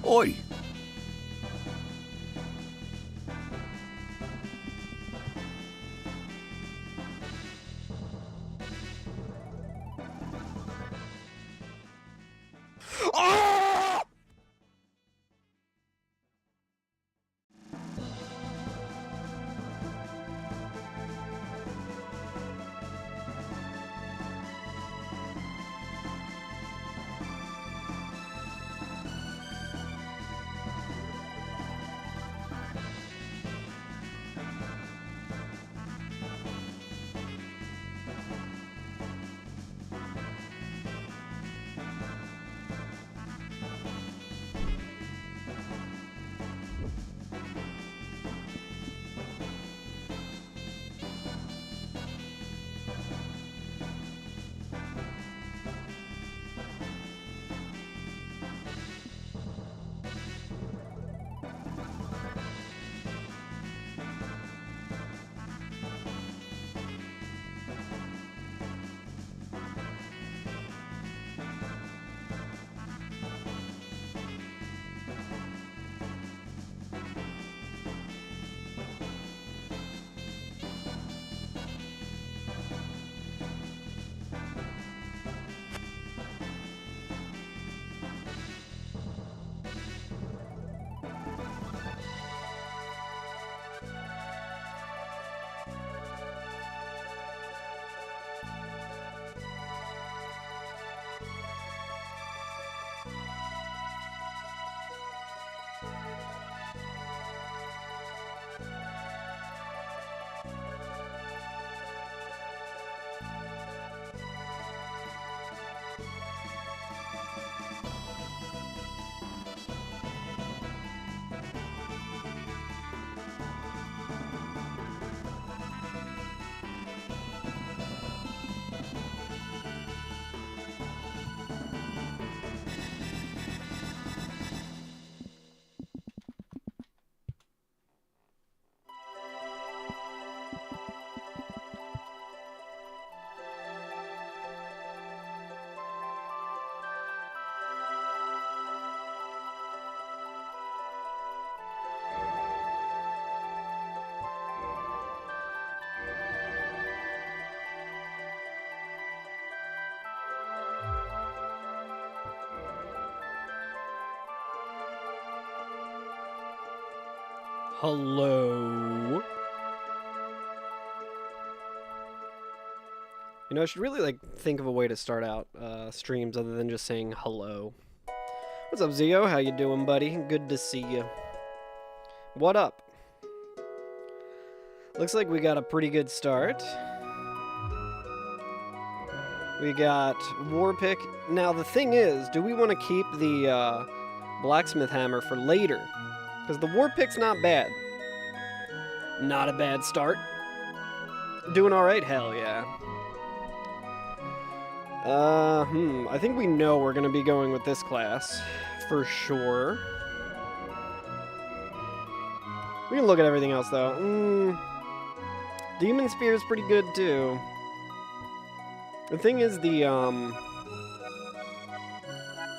Oi! Ah! Hello. You know, I should really think of a way to start out streams other than just saying hello. What's up, Zio? How you doing, buddy? Good to see you. What up? Looks like we got a pretty good start. We got Warpick. Now the thing is, do we want to keep the blacksmith hammer for later? Because the Warpick's not bad. Not a bad start. Doing alright? Hell yeah. I think we know we're gonna be going with this class. For sure. We can look at everything else, though. Demon Spear is pretty good, too. The thing is, the,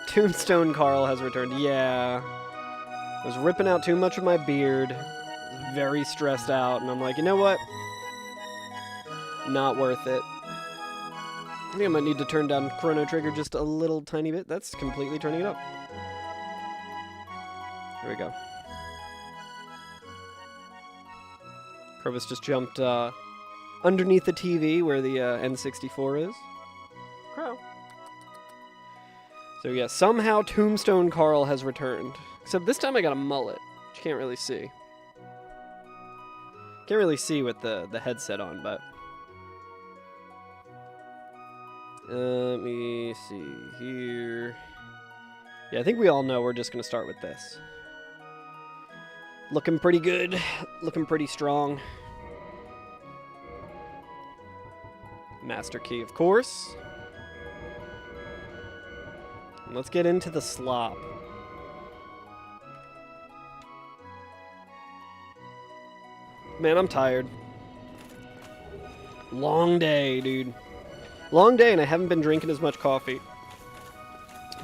Tombstone Carl has returned. Yeah. I was ripping out too much of my beard. Very stressed out, and I'm like, you know what? Not worth it. I think I might need to turn down Chrono Trigger just a little tiny bit. That's completely turning it up. Here we go. Corvus just jumped underneath the TV where the N64 is. Crow. So yeah, somehow Tombstone Carl has returned. Except this time I got a mullet, which you can't really see. Can't really see with the headset on, but... let me see here. Yeah, I think we all know we're just going to start with this. Looking pretty good. Looking pretty strong. Master key, of course. Let's get into the slop. Man, I'm tired. Long day, dude. Long day, and I haven't been drinking as much coffee.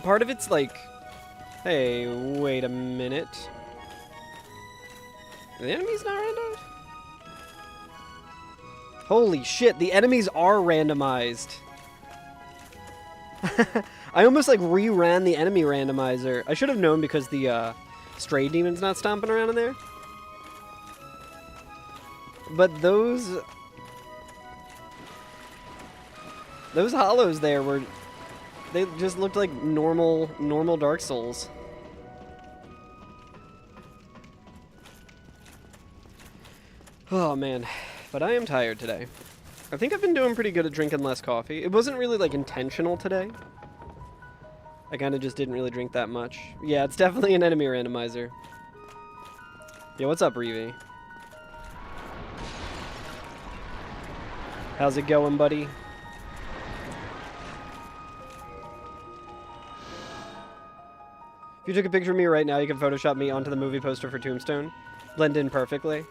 Part of it's like Hey, wait a minute. Are the enemies not randomized? Holy shit, the enemies are randomized. I almost like reran the enemy randomizer. I should have known because the stray demon's not stomping around in there. But those hollows there were, they just looked like normal Dark Souls. Oh man, but I am tired today. I think I've been doing pretty good at drinking less coffee. It wasn't really like intentional today. I kind of just didn't really drink that much. Yeah, it's definitely an enemy randomizer. Yeah, what's up, Reevy? How's it going, buddy? If you took a picture of me right now, you can Photoshop me onto the movie poster for Tombstone. Blend in perfectly.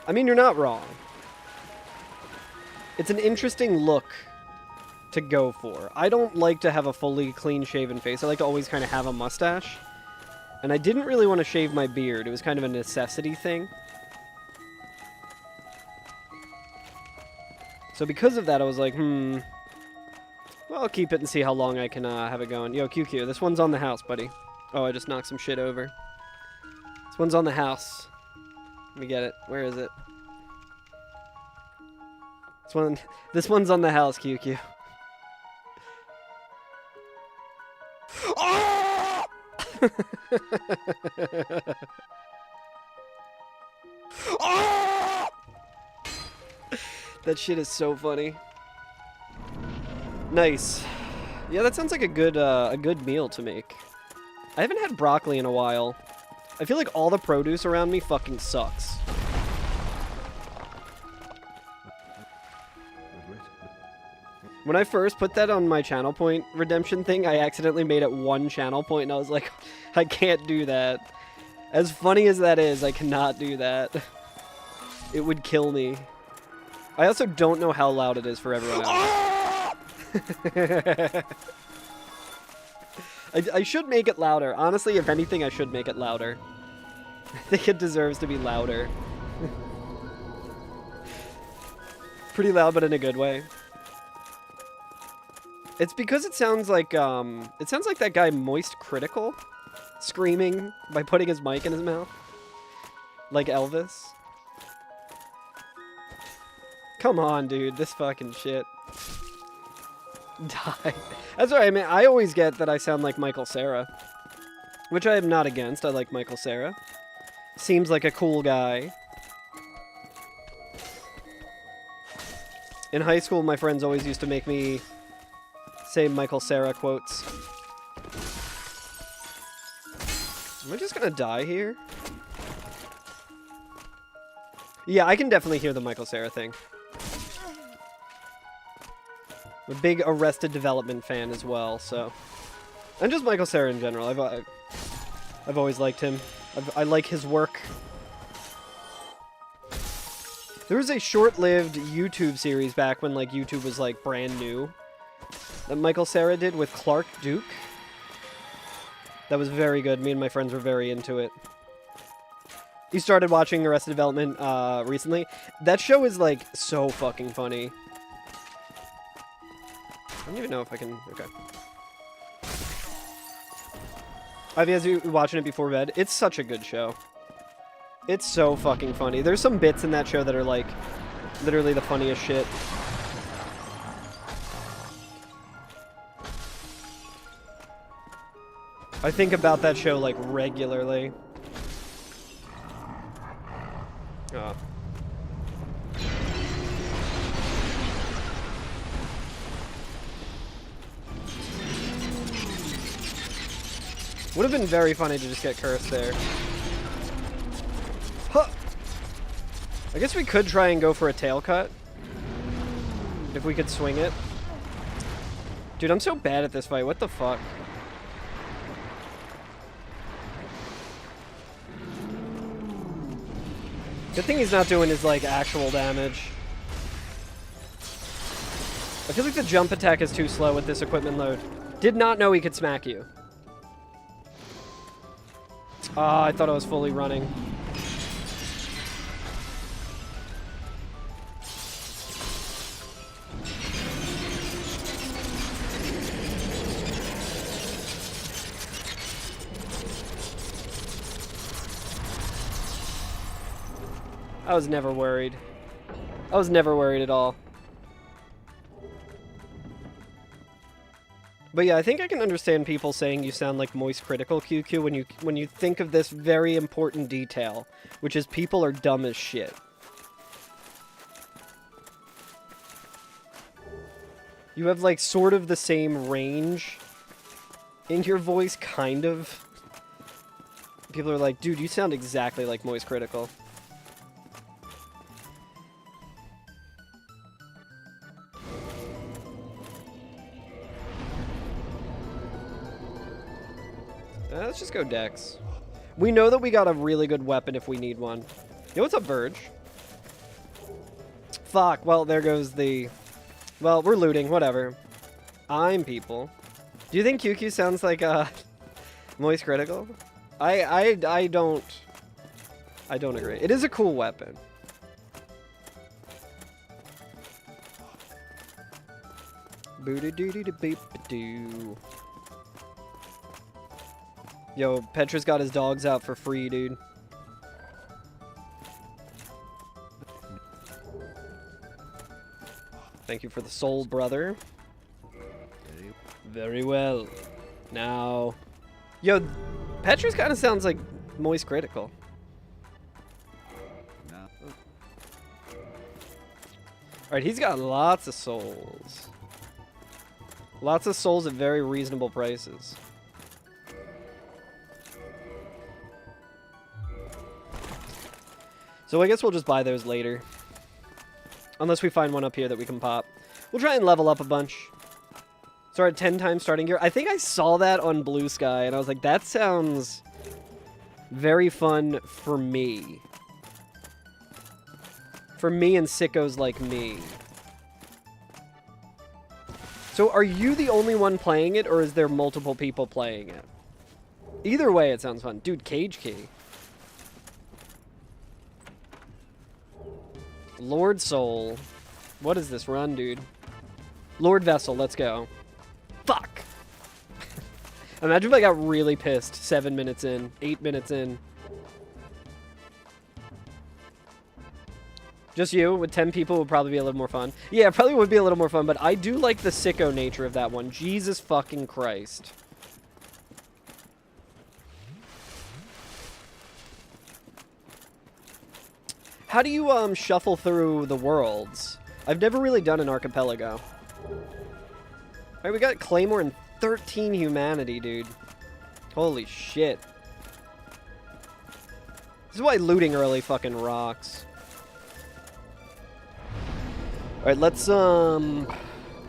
I mean, you're not wrong. It's an interesting look to go for. I don't like to have a fully clean-shaven face. I like to always kind of have a mustache. And I didn't really want to shave my beard. It was kind of a necessity thing. So because of that, I was like, well, I'll keep it and see how long I can have it going. Yo, QQ, this one's on the house, buddy. Oh, I just knocked some shit over. This one's on the house. Let me get it. Where is it? This one's on the house, QQ. Oh! Oh! That shit is so funny. Nice. Yeah, that sounds like a good meal to make. I haven't had broccoli in a while. I feel like all the produce around me fucking sucks. When I first put that on my channel point redemption thing, I accidentally made it one channel point, and I was like, I can't do that. As funny as that is, I cannot do that. It would kill me. I also don't know how loud it is for everyone else. I should make it louder. Honestly, if anything, I should make it louder. I think it deserves to be louder. Pretty loud, but in a good way. It's because it sounds like that guy Moist Critical screaming by putting his mic in his mouth. Like Elvis. Come on, dude. This fucking shit. Die. That's right. I mean, I always get that I sound like Michael Cera. Which I am not against. I like Michael Cera. Seems like a cool guy. In high school, my friends always used to make me say Michael Cera quotes. Am I just gonna die here? Yeah, I can definitely hear the Michael Cera thing. I'm a big Arrested Development fan as well, so. And just Michael Cera in general. I've always liked him. I like his work. There was a short-lived YouTube series back when like YouTube was like brand new that Michael Cera did with Clark Duke. That was very good. Me and my friends were very into it. You started watching Arrested Development recently. That show is like so fucking funny. I don't even know if I can... Okay. I've been watching it before bed. It's such a good show. It's so fucking funny. There's some bits in that show that are like literally the funniest shit. I think about that show like regularly. Oh. Would have been very funny to just get cursed there. Huh. I guess we could try and go for a tail cut. If we could swing it. Dude, I'm so bad at this fight. What the fuck? Good thing he's not doing his, like, actual damage. I feel like the jump attack is too slow with this equipment load. Did not know he could smack you. Oh, I thought I was fully running. I was never worried. I was never worried at all. But yeah, I think I can understand people saying you sound like Moist Critical QQ when you think of this very important detail, which is people are dumb as shit. You have like sort of the same range in your voice, kind of. People are like, dude, you sound exactly like Moist Critical. Let's just go Dex. We know that we got a really good weapon if we need one. Yo, what's up, Verge? Fuck, well, there goes the... Well, we're looting, whatever. I'm people. Do you think QQ sounds like, Moist Critical? I don't agree. It is a cool weapon. Boo-doo-doo-doo-doo-beep-a-doo. Yo, Petra's got his dogs out for free, dude. Thank you for the soul, brother. Very well. Now... Yo, Petra's kind of sounds like Moist Critical. Alright, he's got lots of souls. Lots of souls at very reasonable prices. So I guess we'll just buy those later. Unless we find one up here that we can pop. We'll try and level up a bunch. Start at 10 times starting gear. I think I saw that on Blue Sky, and I was like, that sounds very fun for me. For me and sickos like me. So are you the only one playing it, or is there multiple people playing it? Either way, it sounds fun. Dude, Cage Key. Lord Soul. What is this run, dude? Lord Vessel, let's go. Fuck! Imagine if I got really pissed 7 minutes in, 8 minutes in. Just you with 10 people would probably be a little more fun. Yeah, it probably would be a little more fun, but I do like the sicko nature of that one. Jesus fucking Christ. How do you shuffle through the worlds? I've never really done an archipelago. Alright, we got Claymore and 13 humanity, dude. Holy shit. This is why looting early fucking rocks. Alright, let's,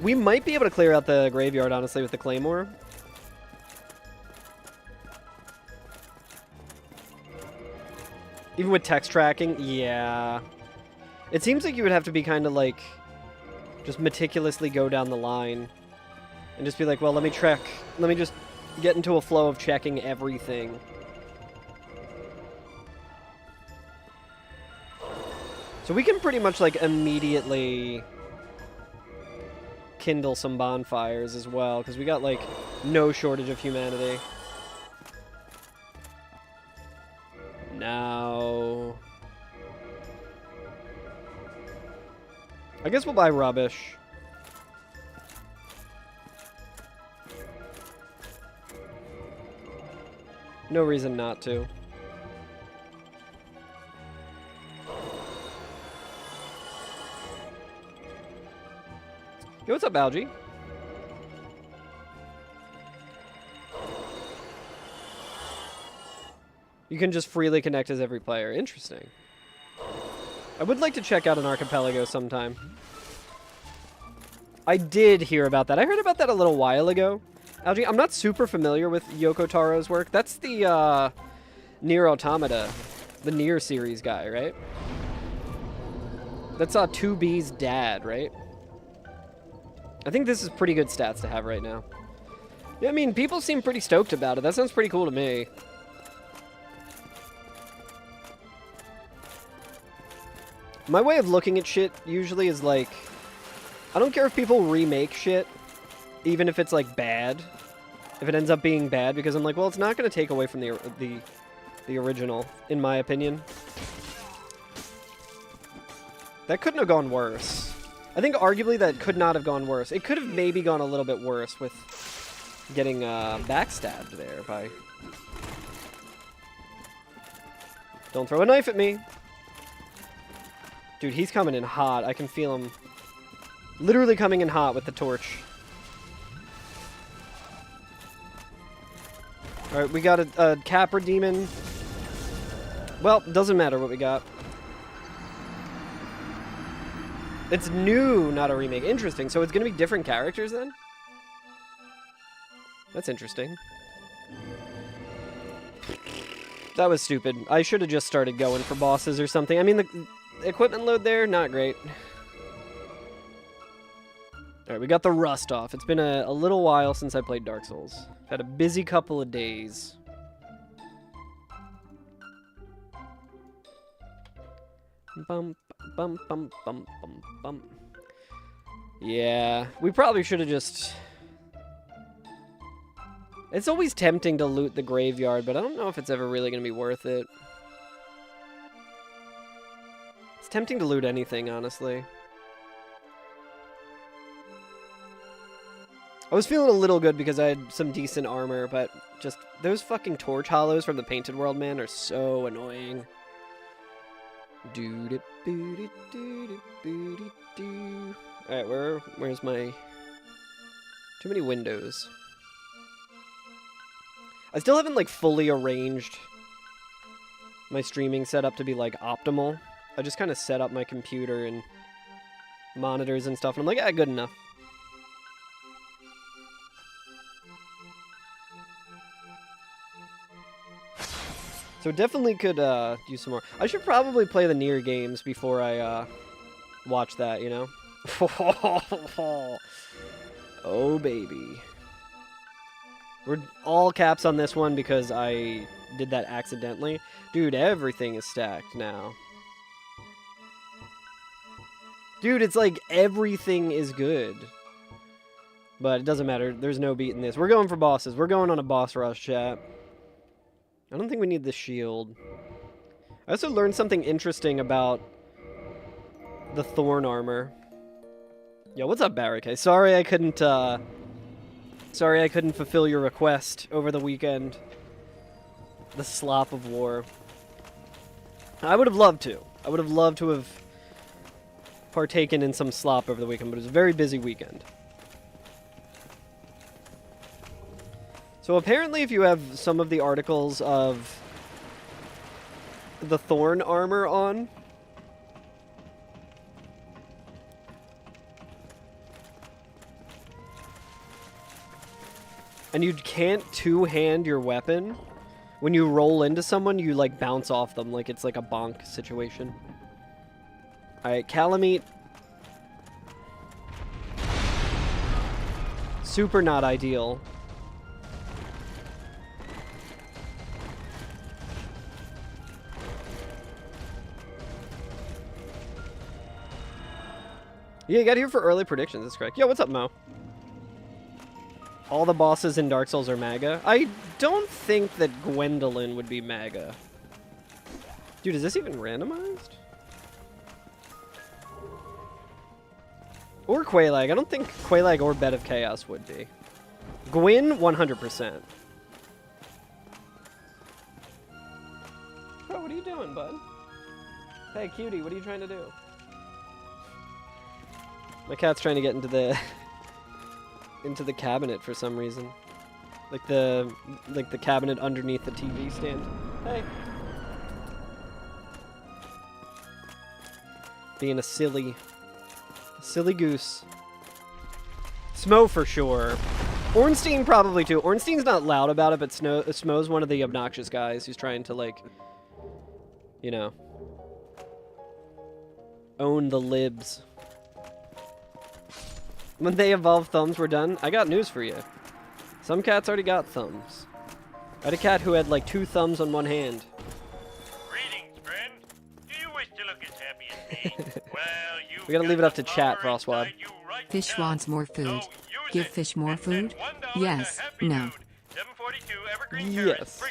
we might be able to clear out the graveyard, honestly, with the Claymore. Even with text tracking, yeah. It seems like you would have to be kind of like, just meticulously go down the line. And just be like, well, let me just get into a flow of checking everything. So we can pretty much like immediately kindle some bonfires as well, because we got like no shortage of humanity. Now... I guess we'll buy rubbish. No reason not to. Yo, what's up, Algie? You can just freely connect as every player. Interesting. I would like to check out an archipelago sometime. I did hear about that. I heard about that a little while ago. Algie, I'm not super familiar with Yoko Taro's work. That's the Nier Automata, the Nier series guy, right? That's 2B's dad, right? I think this is pretty good stats to have right now. Yeah, I mean, people seem pretty stoked about it. That sounds pretty cool to me. My way of looking at shit usually is like, I don't care if people remake shit, even if it's like bad. If it ends up being bad, because I'm like, well, it's not going to take away from the original, in my opinion. That couldn't have gone worse. I think arguably that could not have gone worse. It could have maybe gone a little bit worse with getting backstabbed there by... Don't throw a knife at me! Dude, he's coming in hot. I can feel him literally coming in hot with the torch. Alright, we got a Capra Demon. Well, doesn't matter what we got. It's new, not a remake. Interesting. So it's going to be different characters then? That's interesting. That was stupid. I should have just started going for bosses or something. I mean, the equipment load there, not great. Alright, we got the rust off. It's been a little while since I played Dark Souls. Had a busy couple of days. Bump, bump, bump, bump, bump, bump. Yeah, we probably should have just... It's always tempting to loot the graveyard, but I don't know if it's ever really going to be worth it. It's tempting to loot anything, honestly. I was feeling a little good because I had some decent armor, but just those fucking torch hollows from the Painted World, man, are so annoying. Alright, where's my... Too many windows. I still haven't, like, fully arranged my streaming setup to be, like, optimal. I just kind of set up my computer and monitors and stuff, and I'm like, yeah, good enough. So definitely could use some more. I should probably play the Nier games before I watch that, you know? Oh, baby. We're all caps on this one because I did that accidentally. Dude, everything is stacked now. Dude, it's like everything is good. But it doesn't matter. There's no beating this. We're going for bosses. We're going on a boss rush, chat. I don't think we need the shield. I also learned something interesting about the Thorn armor. Yo, what's up, Barricade? Sorry I couldn't fulfill your request over the weekend. The slop of war. I would have loved to. I would have loved to have partaken in some slop over the weekend, but it was a very busy weekend. So apparently if you have some of the articles of the Thorn armor on, and you can't two-hand your weapon, when you roll into someone, you, like, bounce off them like it's like a bonk situation. Alright, Calamite. Super not ideal. Yeah, you got here for early predictions, that's correct. Yo, what's up, Mo? All the bosses in Dark Souls are MAGA. I don't think that Gwendolyn would be MAGA. Dude, is this even randomized? Or Quelaag. I don't think Quelaag or Bed of Chaos would be. Gwyn, 100%. Bro, what are you doing, bud? Hey, cutie, what are you trying to do? My cat's trying to get into the into the cabinet for some reason. Like the cabinet underneath the TV stand. Hey. Being a silly goose. Smo for sure. Ornstein probably too. Ornstein's not loud about it, but Smo's one of the obnoxious guys who's trying to, like, you know, own the libs. When they evolve thumbs, we're done. I got news for you. Some cats already got thumbs. I had a cat who had like 2 thumbs on one hand. Greetings, friend. Do you wish to look as happy as We gotta leave it up to chat, Frostwad. Fish wants more food. Give fish more food? Yes, no. Yes.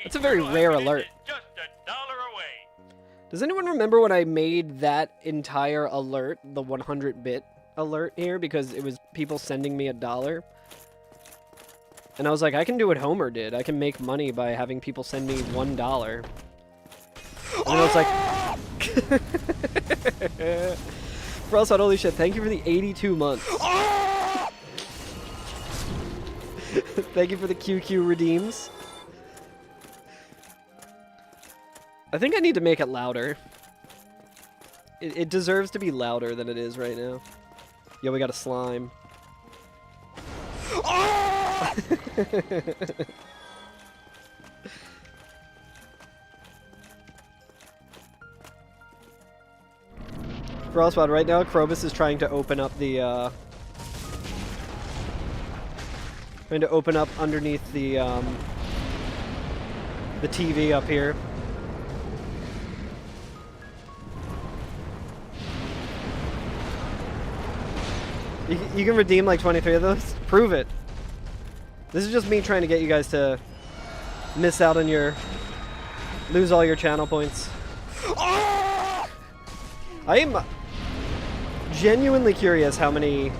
It's a very rare alert. Does anyone remember when I made that entire alert, the 100-bit alert here, because it was people sending me $1? And I was like, I can do what Homer did. I can make money by having people send me $1. And I was like... Frostwad, holy shit, thank you for the 82 months. Thank you for the QQ redeems. I think I need to make it louder. It deserves to be louder than it is right now. Yo, we got a slime. Frostwad, right now Krobus is trying to open up the trying to open up underneath the TV up here. You can redeem like 23 of those? Prove it. This is just me trying to get you guys to miss out on your... lose all your channel points. I am genuinely curious how many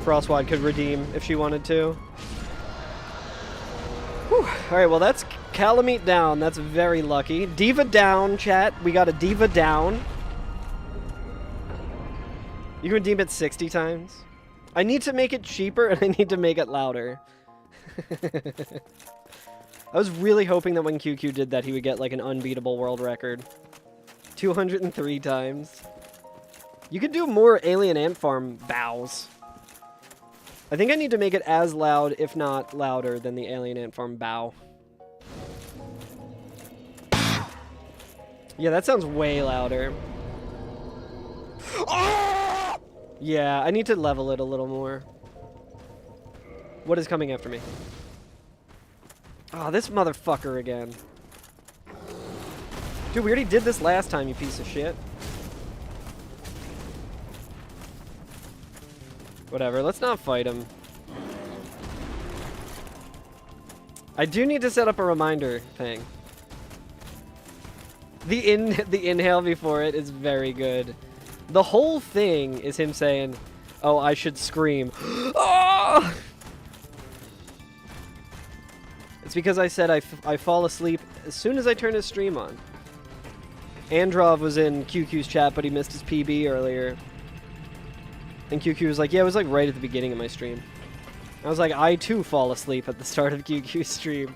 Frostwad could redeem if she wanted to. Alright, well that's Calamite down. That's very lucky. Diva down, chat. We got a Diva down. You can redeem it 60 times. I need to make it cheaper and I need to make it louder. I was really hoping that when QQ did that he would get like an unbeatable world record. 203 times. You could do more Alien Ant Farm bows. I think I need to make it as loud, if not louder, than the Alien Ant Farm bow. Yeah, that sounds way louder. Yeah, I need to level it a little more. What is coming after me? Oh, this motherfucker again. Dude, we already did this last time, you piece of shit. Whatever, let's not fight him. I do need to set up a reminder thing. The inhale before it is very good. The whole thing is him saying, oh, I should scream. Oh! It's because I said I fall asleep as soon as I turn his stream on. Androv was in QQ's chat, but he missed his PB earlier. And QQ was like, yeah, it was like right at the beginning of my stream. I was like, I too fall asleep at the start of QQ's stream.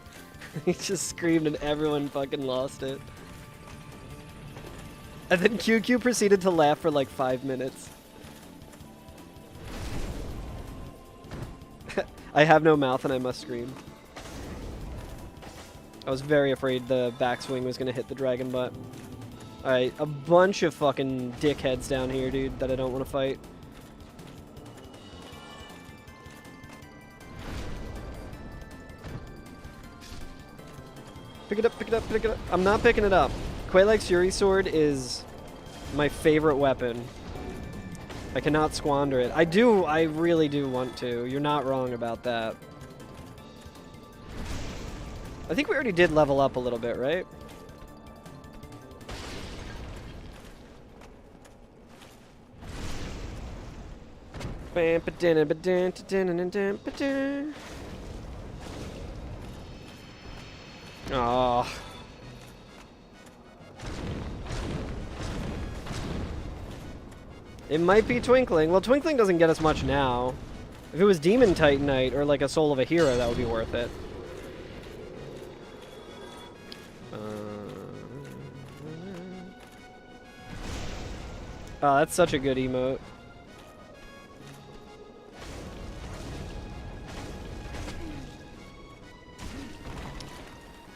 He just screamed and everyone fucking lost it. And then QQ proceeded to laugh for like 5 minutes. I have no mouth and I must scream. I was very afraid the backswing was gonna hit the dragon butt. Alright, a bunch of fucking dickheads down here, dude, that I don't want to fight. Pick it up, pick it up, pick it up. I'm not picking it up. Quelaag's Fury Sword is my favorite weapon. I cannot squander it. I really do want to. You're not wrong about that. I think we already did level up a little bit, right? Oh. It might be Twinkling. Well, Twinkling doesn't get us much now. If it was Demon Titanite or like a Soul of a Hero, that would be worth it. Oh, that's such a good emote.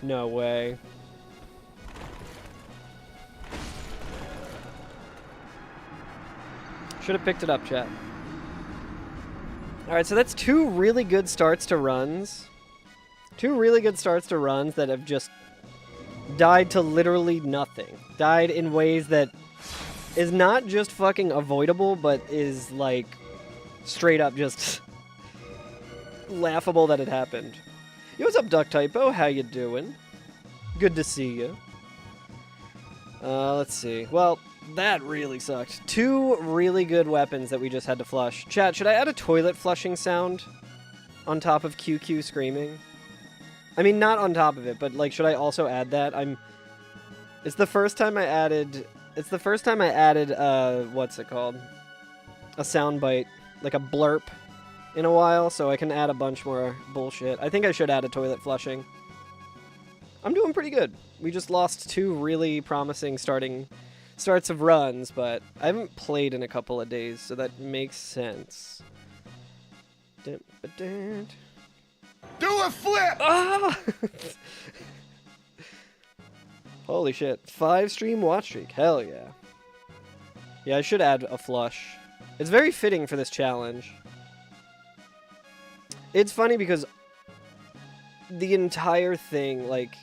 No way. Should have picked it up, chat. Alright, so that's 2 really good starts to runs. 2 really good starts to runs that have just died to literally nothing. Died in ways that is not just fucking avoidable, but is, like, straight up just laughable that it happened. Yo, what's up, Duck Typo? How you doing? Good to see you. Let's see. Well, that really sucked. 2 really good weapons that we just had to flush. Chat, should I add a toilet flushing sound on top of QQ screaming? I mean, not on top of it, but, like, should I also add that? It's the first time I added... what's it called? A soundbite. Like a blurp in a while, so I can add a bunch more bullshit. I think I should add a toilet flushing. I'm doing pretty good. We just lost 2 really promising starts of runs, but I haven't played in a couple of days, so that makes sense. Do a flip! Ah! Holy shit. 5 stream watch streak. Hell yeah. Yeah, I should add a flush. It's very fitting for this challenge. It's funny because the entire thing, like...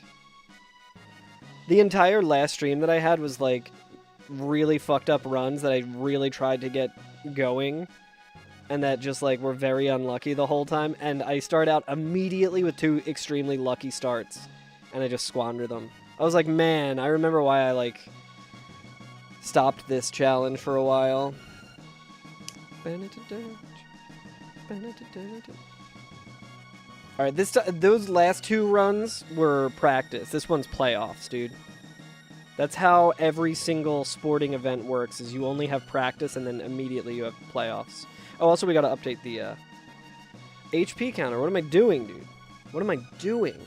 The entire last stream that I had was, like, really fucked up runs that I really tried to get going. And that just, like, were very unlucky the whole time. And I start out immediately with 2 extremely lucky starts. And I just squander them. I was like, man, I remember why I, like, stopped this challenge for a while. Alright, those last 2 runs were practice. This one's playoffs, dude. That's how every single sporting event works, is you only have practice and then immediately you have playoffs. Oh, also we gotta update the HP counter. What am I doing, dude? What am I doing?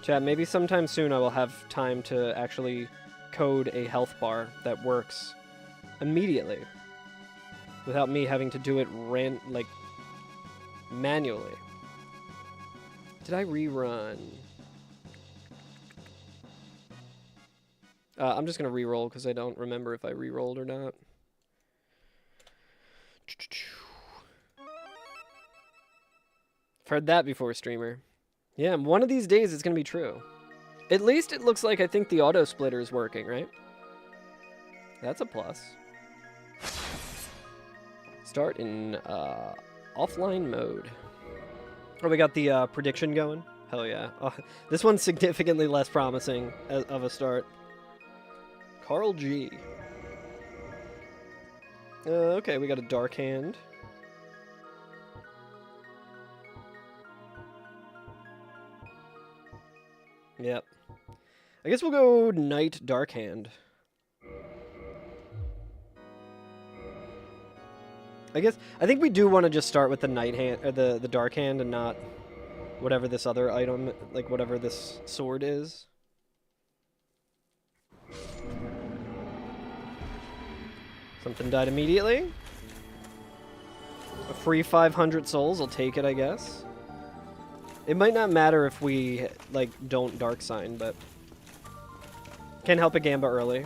Chat, maybe sometime soon I will have time to actually code a health bar that works immediately without me having to do it manually. Did I rerun? I'm just gonna reroll because I don't remember if I rerolled or not. I've heard that before, streamer. Yeah, one of these days it's gonna be true. At least it looks like I think the auto splitter is working, right? That's a plus. Start in offline mode. Oh, we got the prediction going? Hell yeah. Oh, this one's significantly less promising of a start. Carl G. Okay, we got a dark hand. Yep. I guess we'll go Knight Dark Hand. I think we do want to just start with the Knight Hand, or the Dark Hand, and not whatever this other item, like whatever this sword is. Something died immediately. A free 500 souls, I'll take it, I guess. It might not matter if we, like, don't Dark Sign, but... Can't help a Gamba early.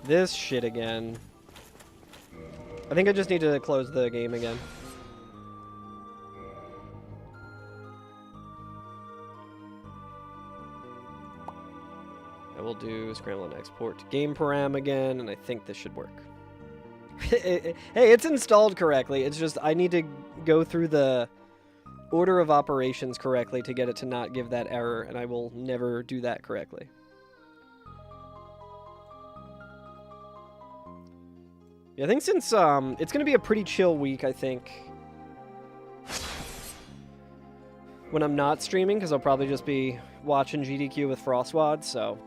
This shit again. I think I just need to close the game again. I will do scramble and export game param again, and I think this should work. Hey, it's installed correctly. It's just I need to go through the order of operations correctly to get it to not give that error, and I will never do that correctly. Yeah, I think since it's gonna be a pretty chill week, I think, when I'm not streaming, because I'll probably just be watching GDQ with Frostwad, so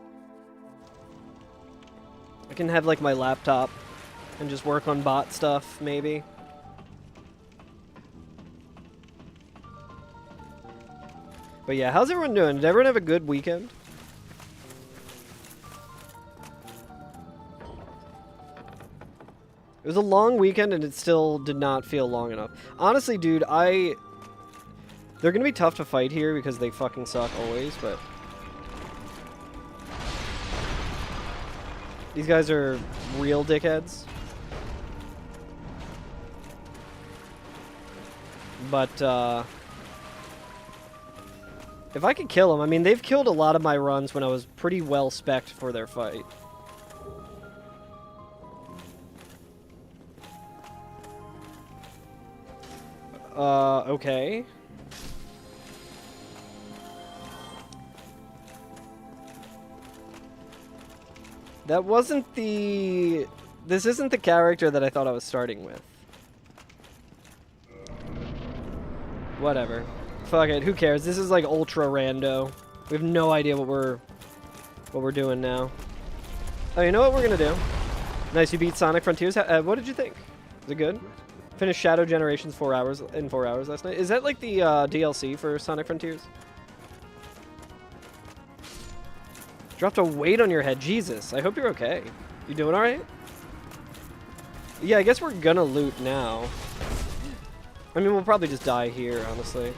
I can have like my laptop and just work on bot stuff, maybe. But yeah, how's everyone doing? Did everyone have a good weekend? It was a long weekend and it still did not feel long enough. Honestly, dude, they're gonna be tough to fight here because they fucking suck always, but... These guys are real dickheads. But, if I could kill them, I mean, they've killed a lot of my runs when I was pretty well spec'd for their fight. Okay. That wasn't the... This isn't the character that I thought I was starting with. Whatever. Fuck it, who cares? This is like ultra rando. We have no idea what we're doing now. Oh, you know what we're gonna do? Nice, you beat Sonic Frontiers. What did you think? Was it good? Finished Shadow Generations 4 hours last night. Is that like the DLC for Sonic Frontiers? Dropped a weight on your head. Jesus, I hope you're okay. You doing alright? Yeah, I guess we're gonna loot now. I mean, we'll probably just die here, honestly.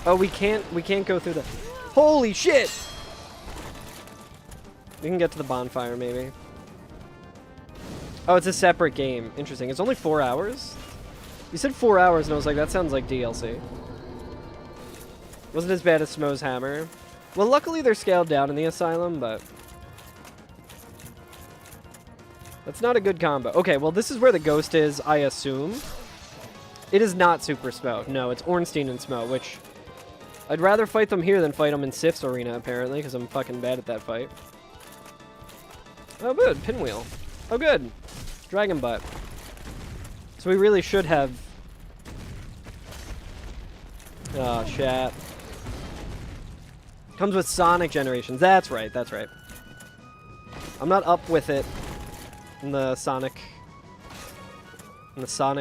Oh, we can't go through the... Holy shit! We can get to the bonfire, maybe. Oh, it's a separate game. Interesting. It's only 4 hours? You said 4 hours, and I was like, that sounds like DLC. Wasn't as bad as Smo's Hammer. Well, luckily they're scaled down in the Asylum, but... That's not a good combo. Okay, well, this is where the ghost is, I assume. It is not Super Smo. No, it's Ornstein and Smo, which... I'd rather fight them here than fight them in Sif's arena, apparently, because I'm fucking bad at that fight. Oh, good. Pinwheel. Oh, good. Dragon Butt. So we really should have... Oh, chat. Comes with Sonic Generations. That's right, that's right. I'm not up with it in the Sonic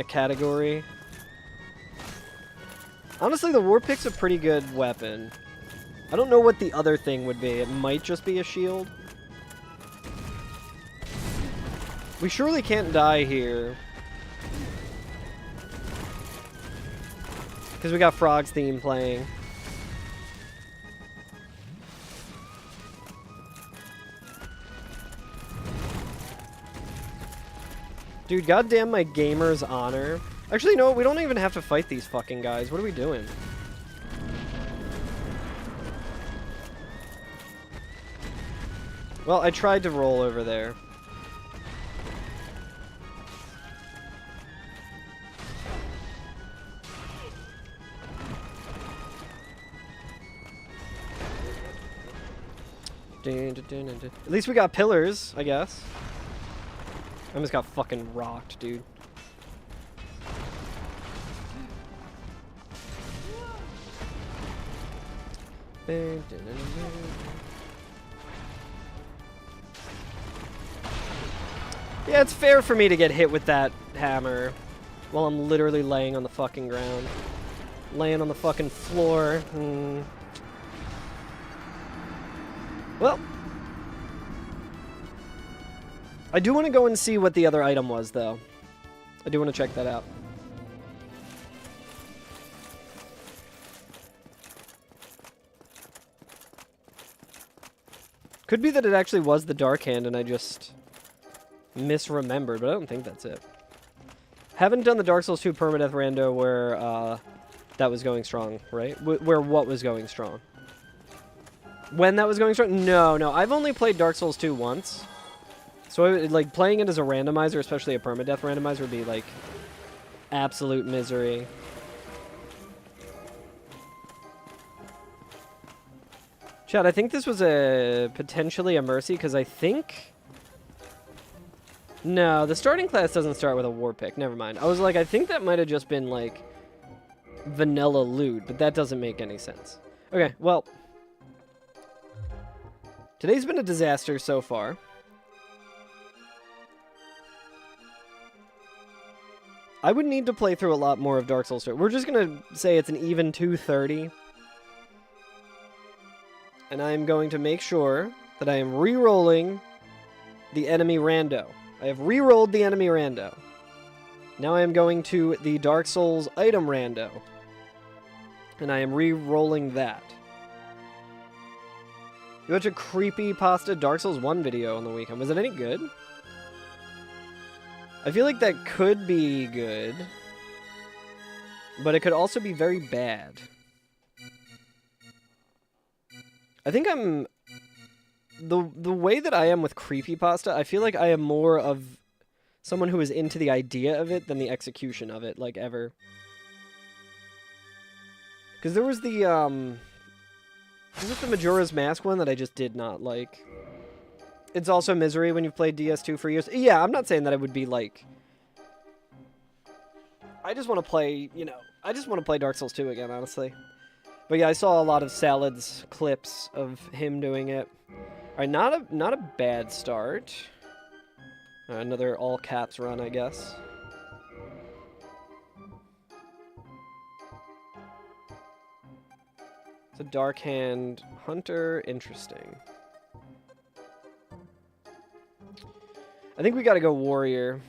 category. Honestly, the Warpick's a pretty good weapon. I don't know what the other thing would be. It might just be a shield. We surely can't die here. Because we got Frog's theme playing. Dude, goddamn my gamer's honor. Actually, no, we don't even have to fight these fucking guys. What are we doing? Well, I tried to roll over there. At least we got pillars, I guess. I almost got fucking rocked, dude. Yeah, it's fair for me to get hit with that hammer while I'm literally laying on the fucking ground. Laying on the fucking floor. Well, I do want to go and see what the other item was, though. I do want to check that out. Could be that it actually was the Dark Hand and I just misremembered, but I don't think that's it. Haven't done the Dark Souls 2 Permadeath rando where that was going strong, right? Where what was going strong? When that was going strong? No, no. I've only played Dark Souls 2 once. So, like, playing it as a randomizer, especially a permadeath randomizer, would be, like, absolute misery. Chad, I think this was potentially a mercy, because I think... No, the starting class doesn't start with a war pick. Never mind. I was like, I think that might have just been, like, vanilla loot, but that doesn't make any sense. Okay, well... Today's been a disaster so far. I would need to play through a lot more of Dark Souls 2. We're just going to say it's an even 230. And I'm going to make sure that I am re-rolling the enemy rando. I have re-rolled the enemy rando. Now I am going to the Dark Souls item rando. And I am re-rolling that. You watched a creepypasta Dark Souls 1 video on the weekend. Was it any good? I feel like that could be good. But it could also be very bad. I think I'm... The way that I am with creepypasta, I feel like I am more of someone who is into the idea of it than the execution of it, like, ever. Because there was the, was it the Majora's Mask one that I just did not like? It's also misery when you've played DS2 for years. Yeah, I'm not saying that it would be, like... I just want to play, you know, I just want to play Dark Souls 2 again, honestly. But yeah, I saw a lot of Salad's clips of him doing it. Alright, not a bad start. Another all caps run, I guess. It's a Dark Hand Hunter. Interesting. I think we gotta go Warrior.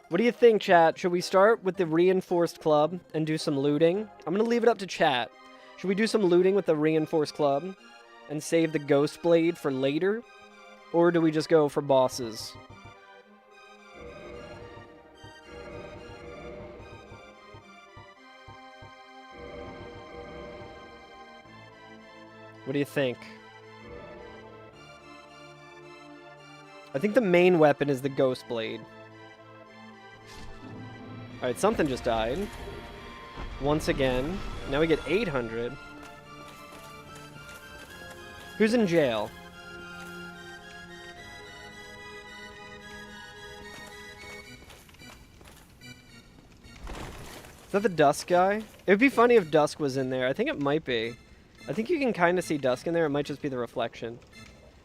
What do you think, chat? Should we start with the Reinforced Club and do some looting? I'm gonna leave it up to chat. Should we do some looting with the Reinforced Club and save the Ghost Blade for later? Or do we just go for bosses? What do you think? I think the main weapon is the Ghost Blade. Alright, something just died. Once again. Now we get 800. Who's in jail? Is that the Dusk guy? It would be funny if Dusk was in there. I think it might be. I think you can kind of see Dusk in there. It might just be the reflection.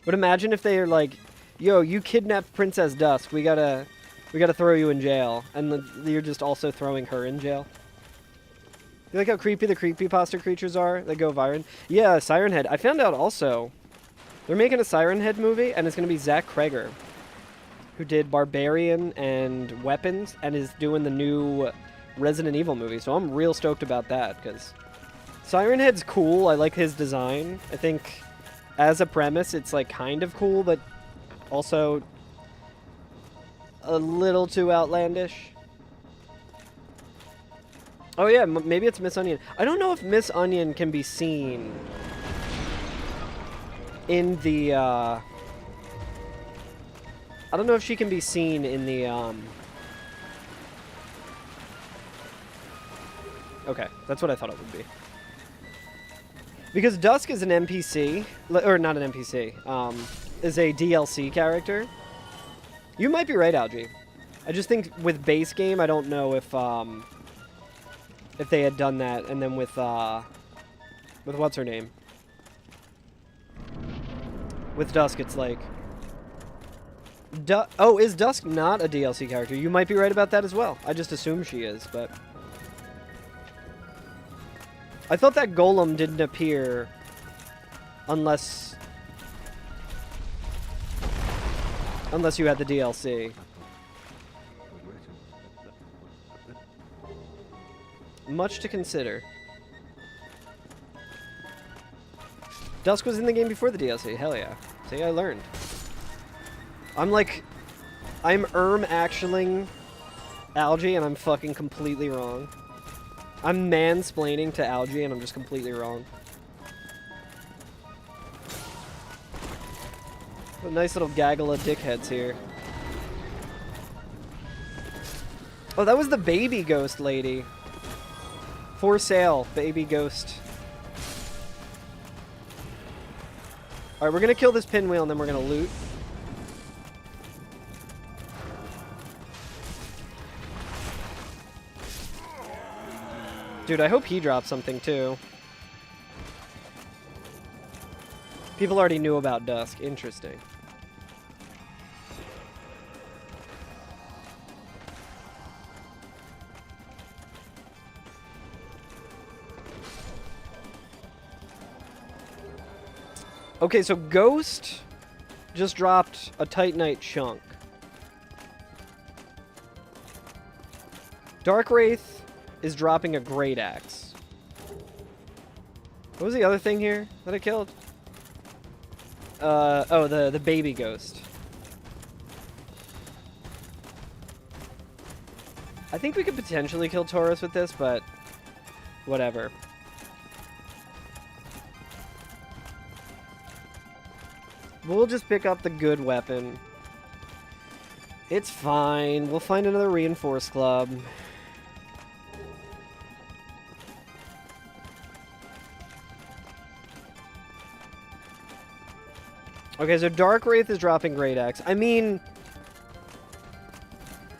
But imagine if they are like, yo, you kidnapped Princess Dusk. We gotta throw you in jail. And you're just also throwing her in jail. You like how creepy the creepypasta creatures are that go viral? Yeah, Siren Head. I found out also, they're making a Siren Head movie, and it's going to be Zach Kreger, who did Barbarian and Weapons, and is doing the new Resident Evil movie. So I'm real stoked about that, because Siren Head's cool. I like his design. I think as a premise, it's like kind of cool, but also a little too outlandish. Oh yeah, maybe it's Miss Onion. I don't know if Miss Onion can be seen in the, I don't know if she can be seen in the, Okay, that's what I thought it would be. Because Dusk is an NPC, or not an NPC, is a DLC character. You might be right, Algie. I just think with base game, I don't know if they had done that, and then with what's her name? With Dusk, it's like... Oh, is Dusk not a DLC character? You might be right about that as well. I just assume she is, but... I thought that Golem didn't appear unless you had the DLC. Much to consider. Dusk was in the game before the DLC. Hell yeah. See, I learned. I'm actualing Algie, and I'm fucking completely wrong. I'm mansplaining to Algie, and I'm just completely wrong. A nice little gaggle of dickheads here. Oh, that was the baby ghost lady. For sale, baby ghost. Alright, we're gonna kill this pinwheel, and then we're gonna loot. Dude, I hope he drops something, too. People already knew about Dusk. Interesting. Okay, so Ghost just dropped a Titanite chunk. Dark Wraith is dropping a Great Axe. What was the other thing here that I killed? Oh, the baby ghost. I think we could potentially kill Taurus with this, but whatever. We'll just pick up the good weapon. It's fine. We'll find another reinforced club. Okay, so Dark Wraith is dropping Great Axe. I mean,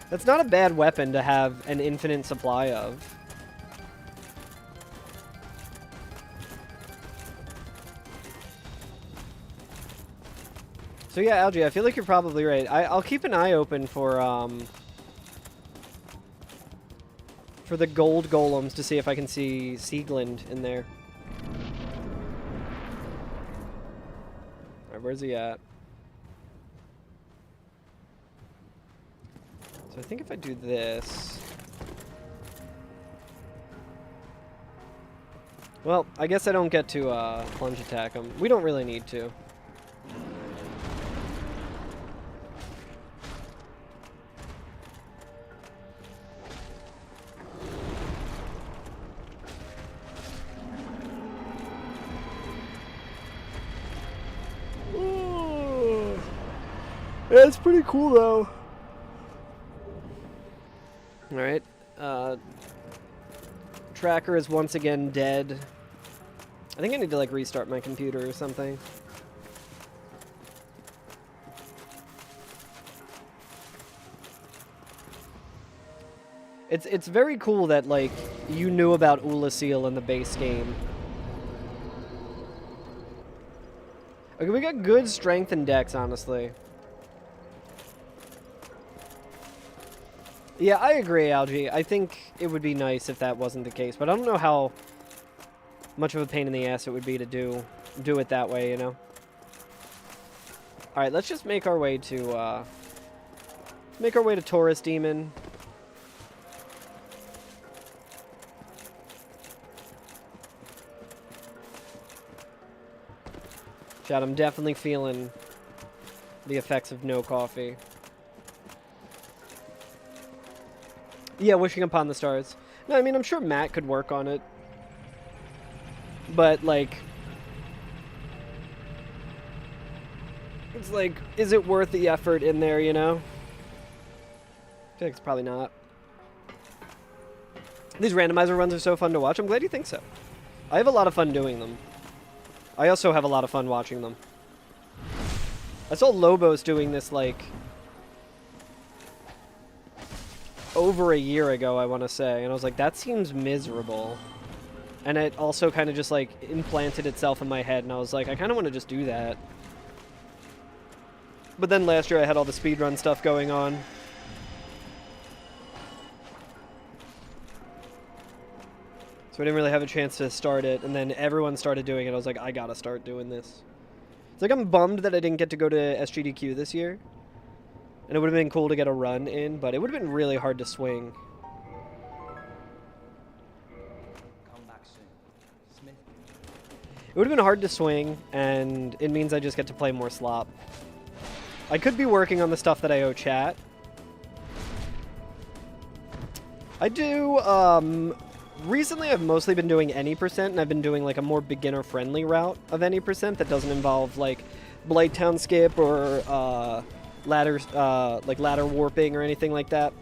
that's not a bad weapon to have an infinite supply of. So yeah, Algie, I feel like you're probably right. I'll keep an eye open for the gold golems to see if I can see Sieglind in there. Alright, where's he at? So I think if I do this... Well, I guess I don't get to plunge attack him. We don't really need to. Yeah, it's pretty cool though. Alright. Tracker is once again dead. I think I need to like restart my computer or something. It's very cool that like you knew about Ulasil in the base game. Okay, we got good strength and dex, honestly. Yeah, I agree, Algie. I think it would be nice if that wasn't the case, but I don't know how much of a pain in the ass it would be to do it that way, you know? Alright, let's just make our way to, Taurus Demon. Chad, I'm definitely feeling the effects of no coffee. Yeah, wishing upon the stars. No, I mean, I'm sure Matt could work on it. But, like... It's like, is it worth the effort in there, you know? I think it's probably not. These randomizer runs are so fun to watch. I'm glad you think so. I have a lot of fun doing them. I also have a lot of fun watching them. I saw Lobos doing this, like... over a year ago, I want to say, and I was like, that seems miserable. And it also kind of just like implanted itself in my head, and I was like, I kind of want to just do that. But then last year I had all the speedrun stuff going on. So I didn't really have a chance to start it, and then everyone started doing it. I was like, I gotta start doing this. It's like I'm bummed that I didn't get to go to SGDQ this year. And it would have been cool to get a run in, but it would have been really hard to swing. Come back soon. Smith. It would have been hard to swing, and it means I just get to play more slop. I could be working on the stuff that I owe chat. I do, recently I've mostly been doing any percent, and I've been doing like a more beginner-friendly route of any percent that doesn't involve like Blighttown skip or, ladder warping or anything like that.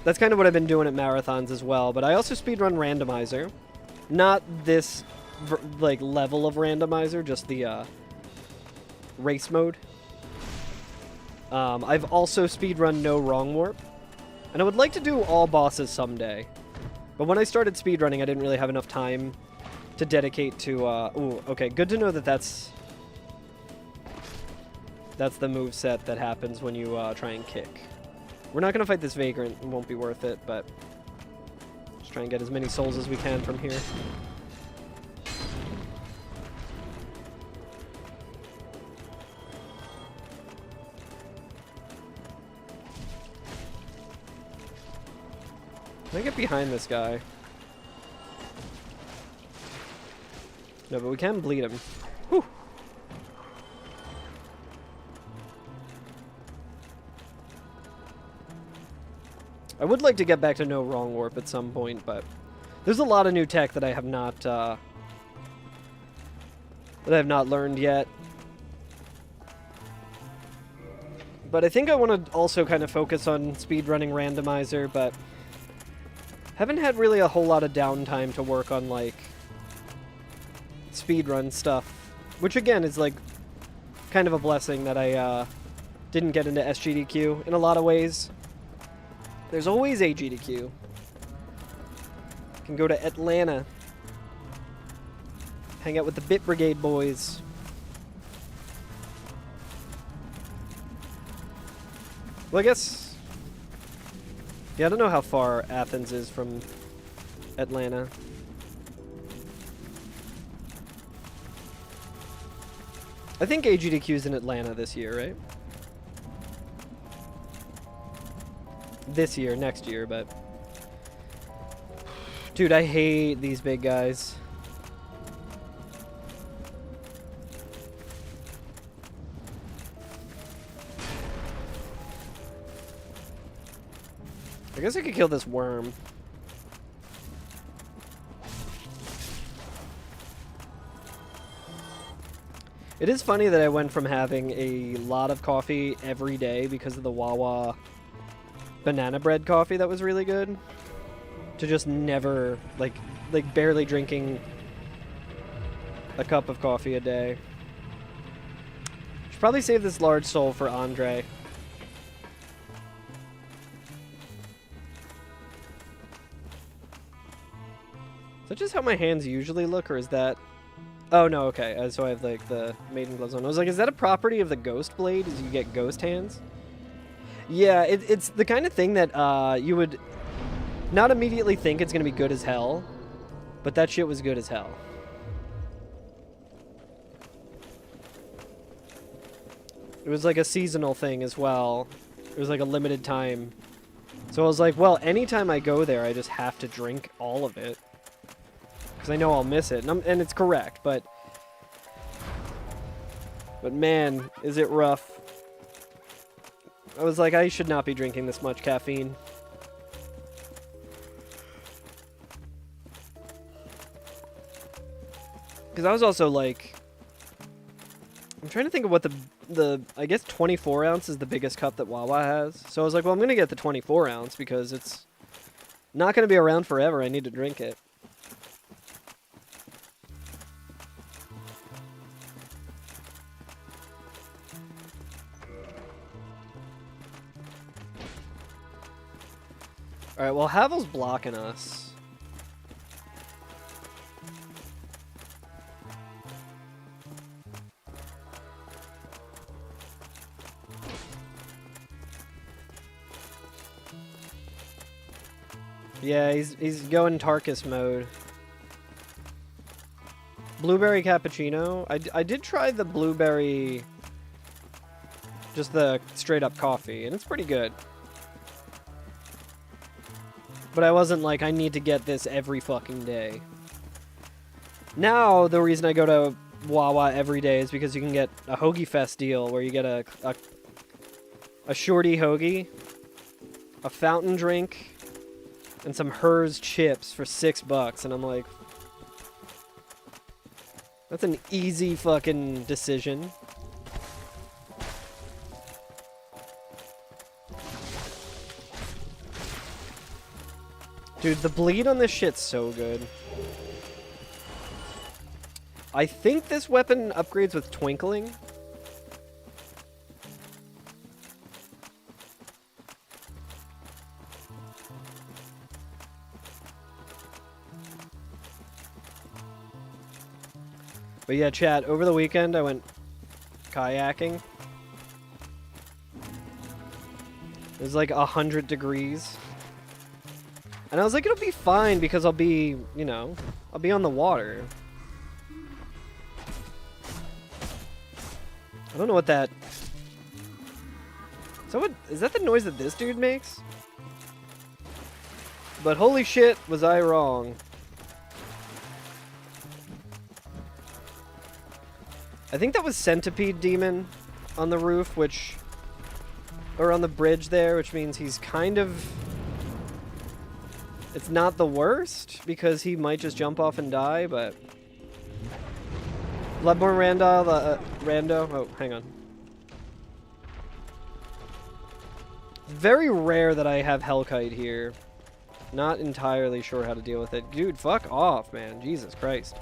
That's kind of what I've been doing at marathons as well, but I also speedrun randomizer. Not this, like, level of randomizer, just the, race mode. I've also speedrun no wrong warp. And I would like to do all bosses someday. But when I started speedrunning, I didn't really have enough time to dedicate to, ooh, okay, good to know that that's the move set that happens when you, try and kick. We're not gonna fight this Vagrant, it won't be worth it, but just try and get as many souls as we can from here. Can I get behind this guy? No, but we can bleed him. Whew. I would like to get back to no wrong warp at some point, but there's a lot of new tech that I have not learned yet. But I think I want to also kind of focus on speedrunning randomizer, but haven't had really a whole lot of downtime to work on, like, speedrun stuff. Which, again, is, like, kind of a blessing that I didn't get into SGDQ in a lot of ways. There's always AGDQ. Can go to Atlanta. Hang out with the Bit Brigade boys. Well, I guess... Yeah, I don't know how far Athens is from Atlanta. I think AGDQ's in Atlanta this year, right? This year, next year, but... Dude, I hate these big guys. I guess I could kill this worm. It is funny that I went from having a lot of coffee every day because of the Wawa banana bread coffee that was really good, to just never, like barely drinking a cup of coffee a day. Should probably save this large soul for Andre. Is that just how my hands usually look, or is that... Oh, no, okay. So I have, like, the maiden gloves on. I was like, is that a property of the ghost blade? Is you get ghost hands? Yeah, it's the kind of thing that you would not immediately think it's going to be good as hell, but that shit was good as hell. It was like a seasonal thing as well. It was like a limited time. So I was like, well, anytime I go there, I just have to drink all of it, because I know I'll miss it. And it's correct, but man, is it rough. I was like, I should not be drinking this much caffeine. Because I was also like... I'm trying to think of what the I guess 24 ounce is the biggest cup that Wawa has. So I was like, well, I'm going to get the 24 ounce because it's not going to be around forever. I need to drink it. Alright, well, Havel's blocking us. Yeah, he's going Tarkus mode. Blueberry cappuccino. I did try the blueberry, just the straight up coffee, and it's pretty good. But I wasn't like, I need to get this every fucking day. Now, the reason I go to Wawa every day is because you can get a Hoagie Fest deal where you get a shorty hoagie, a fountain drink, and some Hers chips for $6. And I'm like, that's an easy fucking decision. Dude, the bleed on this shit's so good. I think this weapon upgrades with twinkling. But yeah, chat, over the weekend I went kayaking. It was like 100 degrees. And I was like, it'll be fine because I'll be, you know, I'll be on the water. I don't know what that... Is that the noise that this dude makes? But holy shit, was I wrong. I think that was Centipede Demon on the roof, which... Or on the bridge there, which means he's kind of It's not the worst, because he might just jump off and die, but... Bloodborne Rando... Oh, hang on. Very rare that I have Hellkite here. Not entirely sure how to deal with it. Dude, fuck off, man. Jesus Christ.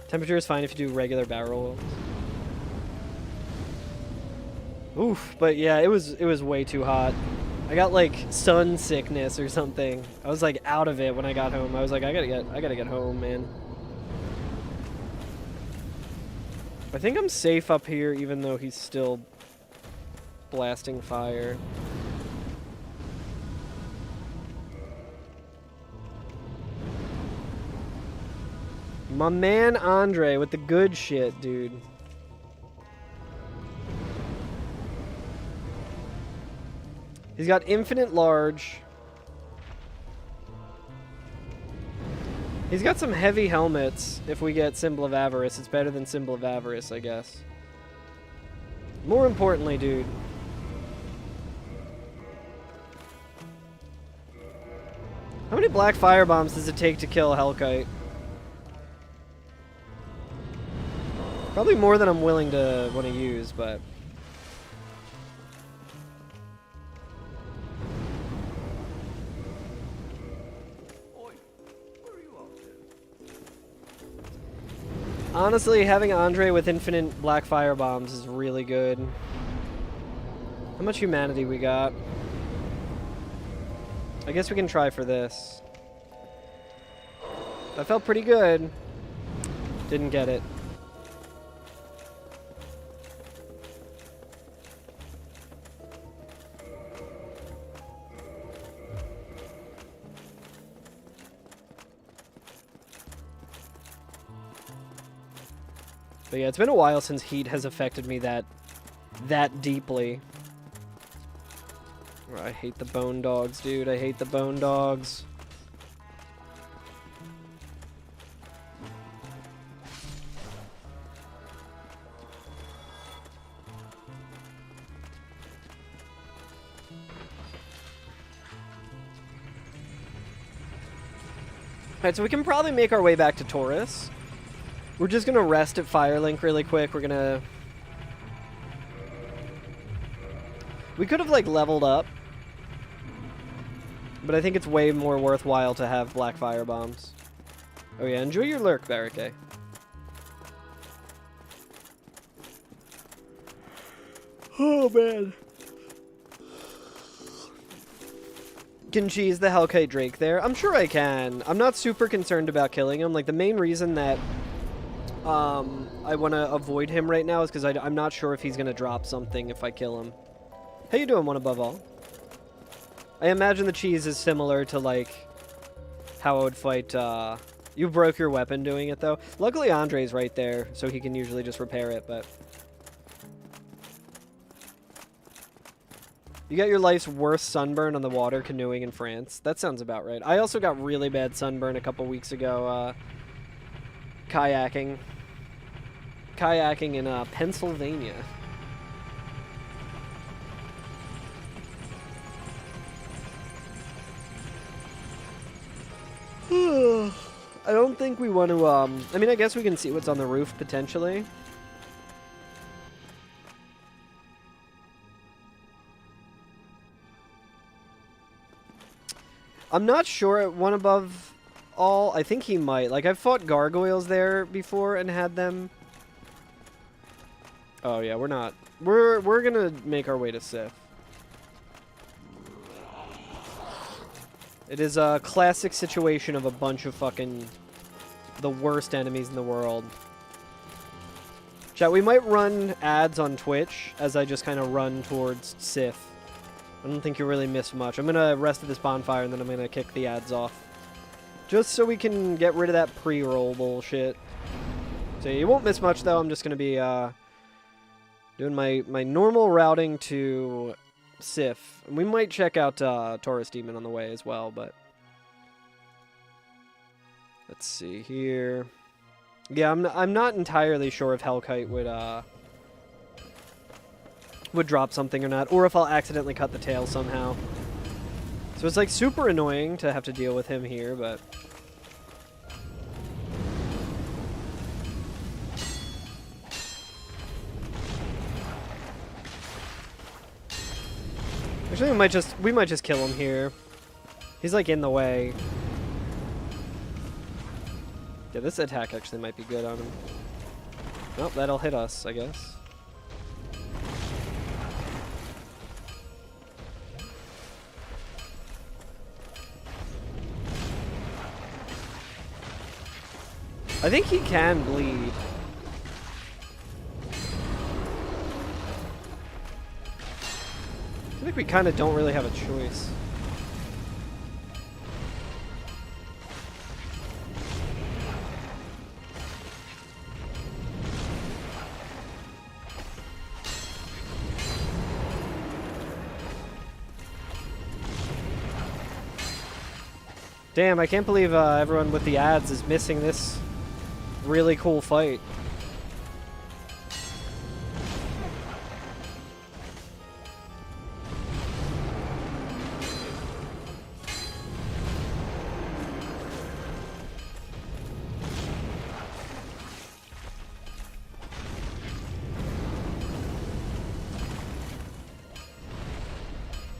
Temperature is fine if you do regular barrel rolls. Oof, but yeah, it was way too hot. I got like sun sickness or something. I was like out of it when I got home. I was like, I gotta get home, man. I think I'm safe up here, even though he's still blasting fire. My man Andre with the good shit, dude. He's got infinite large. He's got some heavy helmets. If we get Symbol of Avarice, it's better than Symbol of Avarice, I guess. More importantly, dude. How many black fire bombs does it take to kill a Hellkite? Probably more than I'm willing to want to use, but... Honestly, having Andre with infinite black fire bombs is really good. How much humanity we got? I guess we can try for this. That felt pretty good. Didn't get it. But yeah, it's been a while since heat has affected me that deeply. Oh, I hate the bone dogs, dude. I hate the bone dogs. Alright, so we can probably make our way back to Taurus. We're just gonna rest at Firelink really quick. We're gonna... We could have, like, leveled up. But I think it's way more worthwhile to have black fire bombs. Oh yeah, enjoy your lurk, Barricade. Oh, man. Can cheese the Hellkite Drake there? I'm sure I can. I'm not super concerned about killing him. Like, the main reason that... I want to avoid him right now is because I'm not sure if he's going to drop something if I kill him. How you doing, One Above All? I imagine the cheese is similar to, like, how I would fight, You broke your weapon doing it, though. Luckily, Andre's right there, so he can usually just repair it, but... You got your life's worst sunburn on the water canoeing in France. That sounds about right. I also got really bad sunburn a couple weeks ago, kayaking. Kayaking in Pennsylvania. I don't think we want to, I mean, I guess we can see what's on the roof, potentially. I'm not sure at One Above All. I think he might. Like, I've fought gargoyles there before and had them. Oh, yeah, we're not. We're gonna make our way to Sif. It is a classic situation of a bunch of fucking the worst enemies in the world. Chat, we might run ads on Twitch as I just kind of run towards Sif. I don't think you really miss much. I'm gonna rest at this bonfire and then I'm gonna kick the ads off. Just so we can get rid of that pre-roll bullshit. So you won't miss much though. I'm just gonna be doing my normal routing to Sif. And we might check out Taurus Demon on the way as well, but let's see here. Yeah, I'm not entirely sure if Hellkite would would drop something or not, or if I'll accidentally cut the tail somehow. So it's like super annoying to have to deal with him here, but... Actually, we might just kill him here. He's like in the way. Yeah, this attack actually might be good on him. Well, that'll hit us, I guess. I think he can bleed. I feel like we kind of don't really have a choice. Damn, I can't believe everyone with the ads is missing this really cool fight.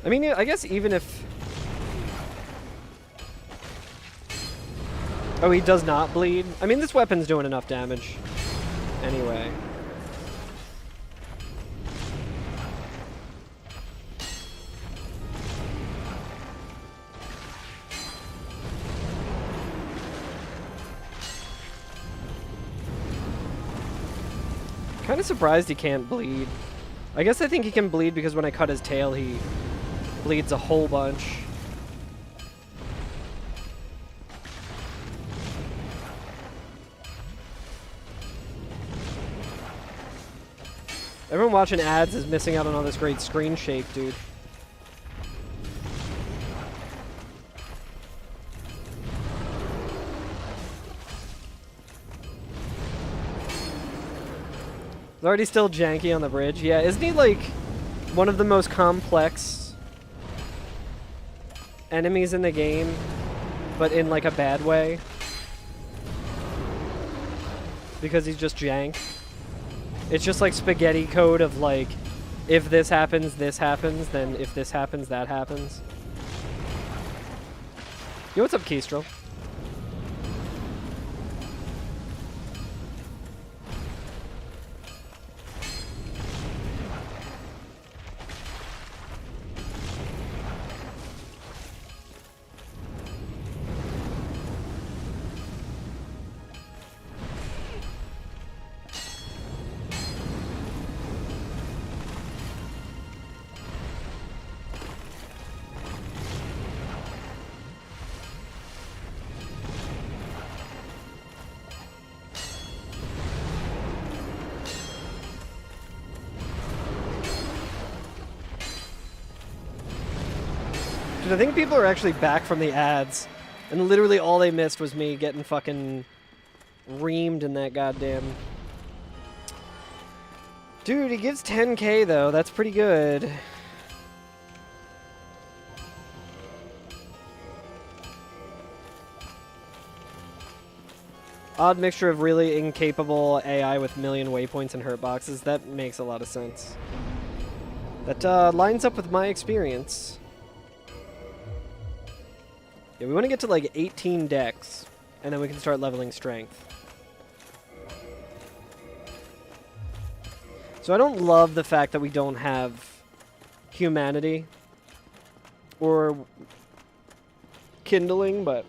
I mean, I guess even if... Oh, he does not bleed? I mean, this weapon's doing enough damage. Anyway. Kind of surprised he can't bleed. I guess I think he can bleed because when I cut his tail, he bleeds a whole bunch. Everyone watching ads is missing out on all this great screen shake, dude. It's already still janky on the bridge. Yeah, isn't he like one of the most complex enemies in the game, but in like a bad way? Because he's just jank. It's just like spaghetti code of like, if this happens, then if this happens, that happens. Yo, what's up, Kestrel? I think people are actually back from the ads, and literally all they missed was me getting fucking reamed in that goddamn... Dude, he gives 10k though, that's pretty good. Odd mixture of really incapable AI with million waypoints and hurt boxes, that makes a lot of sense. That lines up with my experience. Yeah, we want to get to like 18 decks, and then we can start leveling strength. So I don't love the fact that we don't have humanity or kindling, but...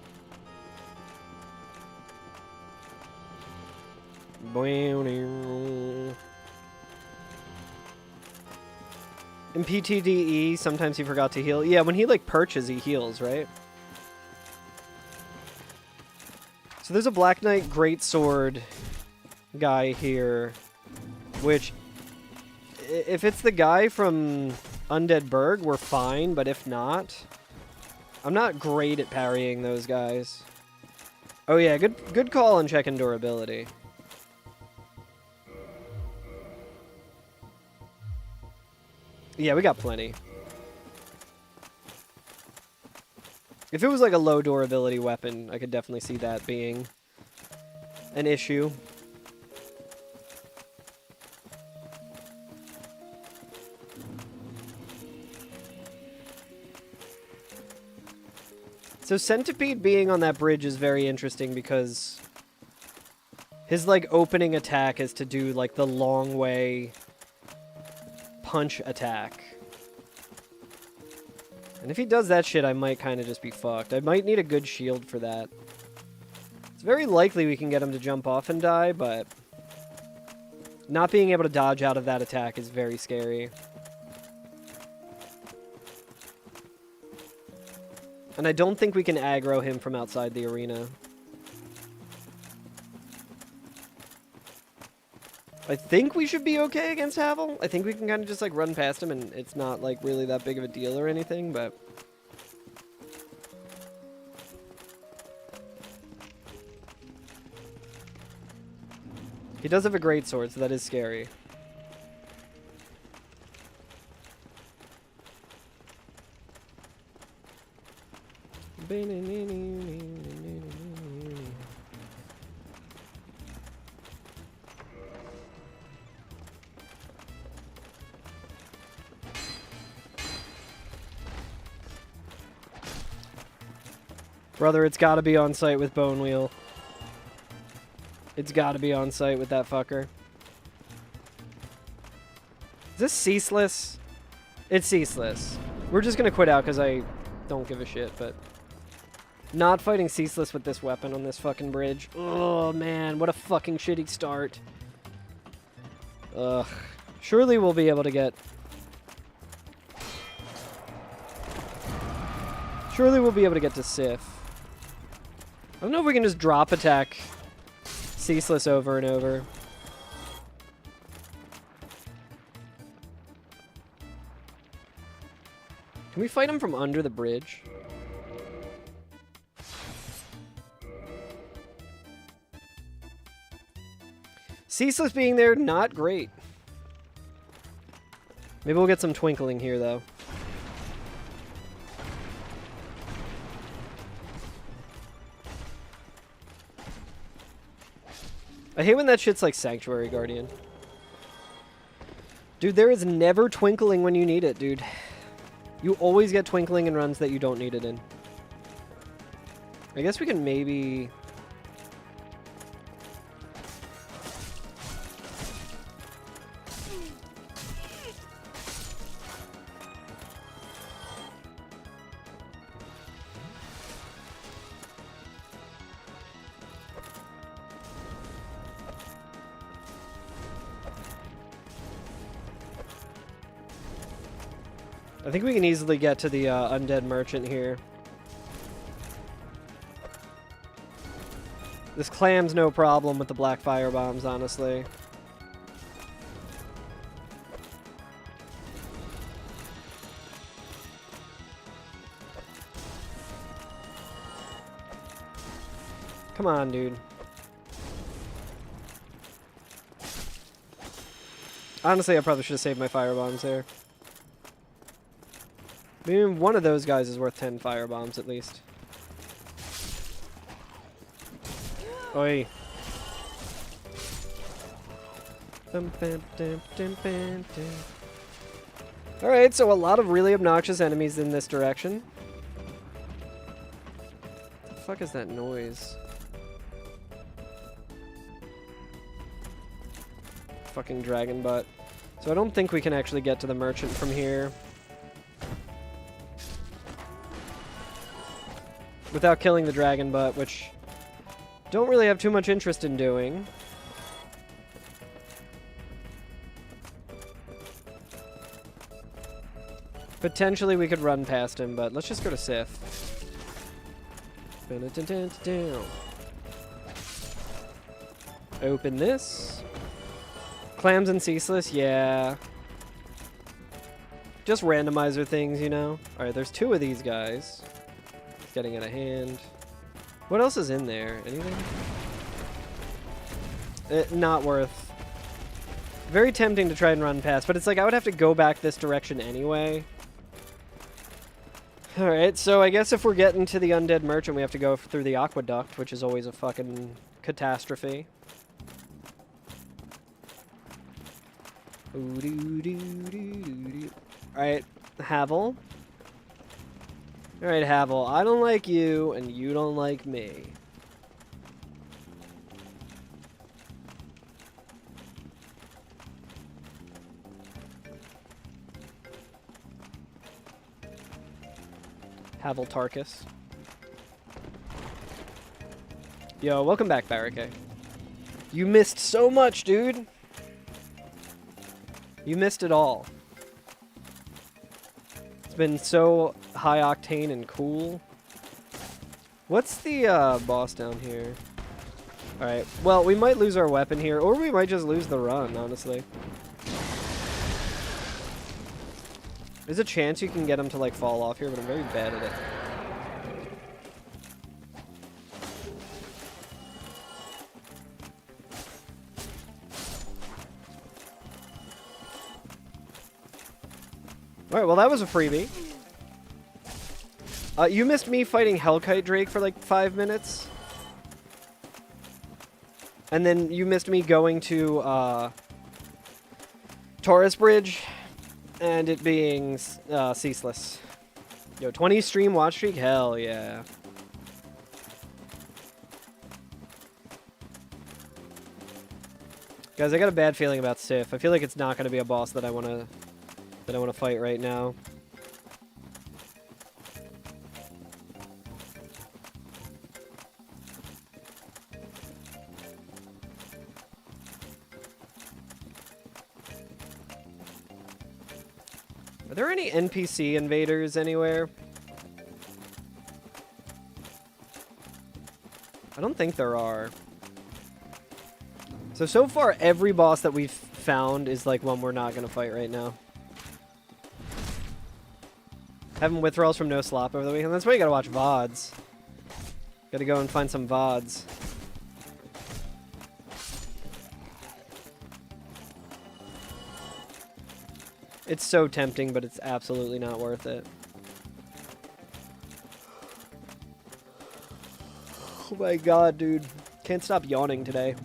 In PTDE, sometimes he forgot to heal. Yeah, when he like perches, he heals, right? So there's a Black Knight Greatsword guy here, which, if it's the guy from Undead Burg, we're fine, but if not, I'm not great at parrying those guys. Oh yeah, good call on checking durability. Yeah, we got plenty. If it was like a low durability weapon, I could definitely see that being an issue. So Centipede being on that bridge is very interesting because his like opening attack is to do like the long way punch attack. And if he does that shit, I might kind of just be fucked. I might need a good shield for that. It's very likely we can get him to jump off and die, but not being able to dodge out of that attack is very scary. And I don't think we can aggro him from outside the arena. I think we should be okay against Havel. I think we can kind of just like run past him and it's not like really that big of a deal or anything, but... He does have a great sword, so that is scary. Brother, it's gotta be on site with Bone Wheel. It's gotta be on site with that fucker. Is this ceaseless? It's ceaseless. We're just gonna quit out because I don't give a shit, but... Not fighting ceaseless with this weapon on this fucking bridge. Oh, man, what a fucking shitty start. Ugh. Surely we'll be able to get... Surely we'll be able to get to Sif. I don't know if we can just drop attack ceaseless over and over. Can we fight him from under the bridge? Ceaseless being there, not great. Maybe we'll get some twinkling here, though. I hate when that shit's like Sanctuary Guardian. Dude, there is never twinkling when you need it, dude. You always get twinkling in runs that you don't need it in. I guess we can maybe... I think we can easily get to the Undead Merchant here. This clam's no problem with the black fire bombs, honestly. Come on, dude. Honestly, I probably should have saved my fire bombs there. Maybe one of those guys is worth 10 fire bombs at least. Oi. Alright, so a lot of really obnoxious enemies in this direction. What the fuck is that noise? Fucking dragon butt. So I don't think we can actually get to the merchant from here without killing the dragon butt, which don't really have too much interest in doing. Potentially we could run past him, but let's just go to Sif. Open this. Clams and Ceaseless, yeah. Just randomizer things, you know? Alright, there's two of these guys. It's getting out of hand. What else is in there? Anything? Not worth Very tempting to try and run past, but it's like I would have to go back this direction anyway. Alright, so I guess if we're getting to the Undead Merchant, we have to go through the Aqueduct, which is always a fucking catastrophe. Alright, Havel. Alright, Havel, I don't like you, and you don't like me. Havel Tarkus. Yo, welcome back, Barricade. You missed so much, dude. You missed it all. It's been so high octane and cool. What's the boss down here? Alright, well, we might lose our weapon here, or we might just lose the run, honestly. There's a chance you can get him to, like, fall off here, but I'm very bad at it. Alright, well, that was a freebie. You missed me fighting Hellkite Drake for, like, 5 minutes. And then you missed me going to, Taurus Bridge. And it being ceaseless. Yo, 20 stream watch streak? Hell yeah. Guys, I got a bad feeling about Sif. I feel like it's not going to be a boss that I want to fight right now. Are there any NPC invaders anywhere? I don't think there are. So far, every boss that we've found is like one we're not going to fight right now. Having withdrawals from No Slop over the weekend. That's why you gotta watch VODs. Gotta go and find some VODs. It's so tempting, but it's absolutely not worth it. Oh my god, dude. Can't stop yawning today.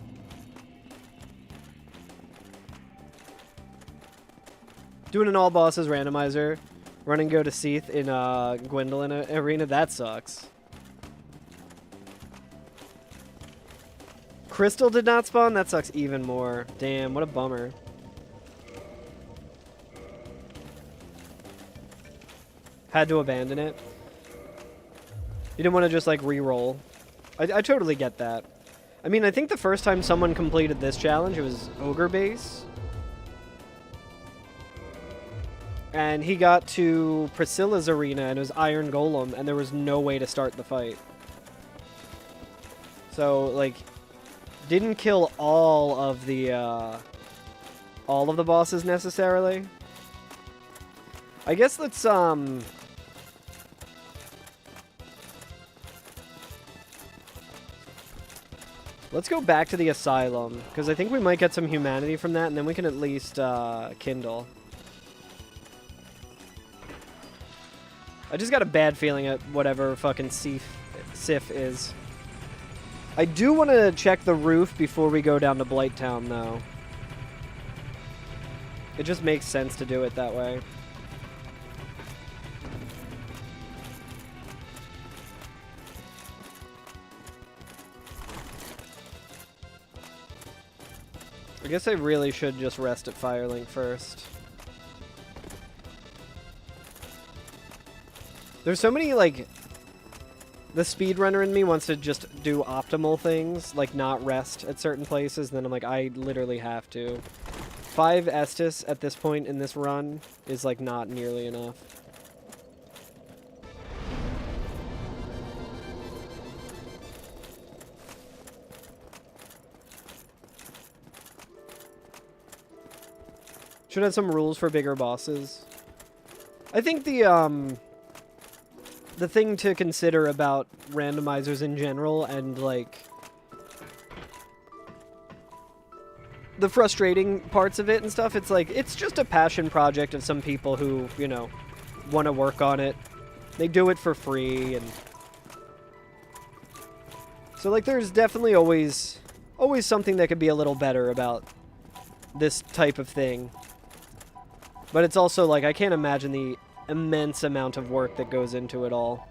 Doing an all bosses randomizer. Run and go to Seath in Gwendolyn Arena. That sucks. Crystal did not spawn? That sucks even more. Damn, what a bummer. Had to abandon it. You didn't want to just, like, re-roll. I totally get that. I mean, I think the first time someone completed this challenge, it was Ogre Base. And he got to Priscilla's arena, and it was Iron Golem, and there was no way to start the fight. So, like, didn't kill all of the bosses necessarily. I guess let's, let's go back to the Asylum, because I think we might get some humanity from that, and then we can at least, kindle. I just got a bad feeling at whatever fucking Sif is. I do want to check the roof before we go down to Blighttown, though. It just makes sense to do it that way. I guess I really should just rest at Firelink first. There's so many, like... The speedrunner in me wants to just do optimal things, like not rest at certain places, and then I'm like, I literally have to. 5 Estus at this point in this run is, like, not nearly enough. Should have some rules for bigger bosses. I think the thing to consider about randomizers in general and, like, the frustrating parts of it and stuff. It's like, it's just a passion project of some people who, you know, want to work on it. They do it for free, and so like there's definitely always something that could be a little better about this type of thing. But it's also like, I can't imagine the immense amount of work that goes into it all.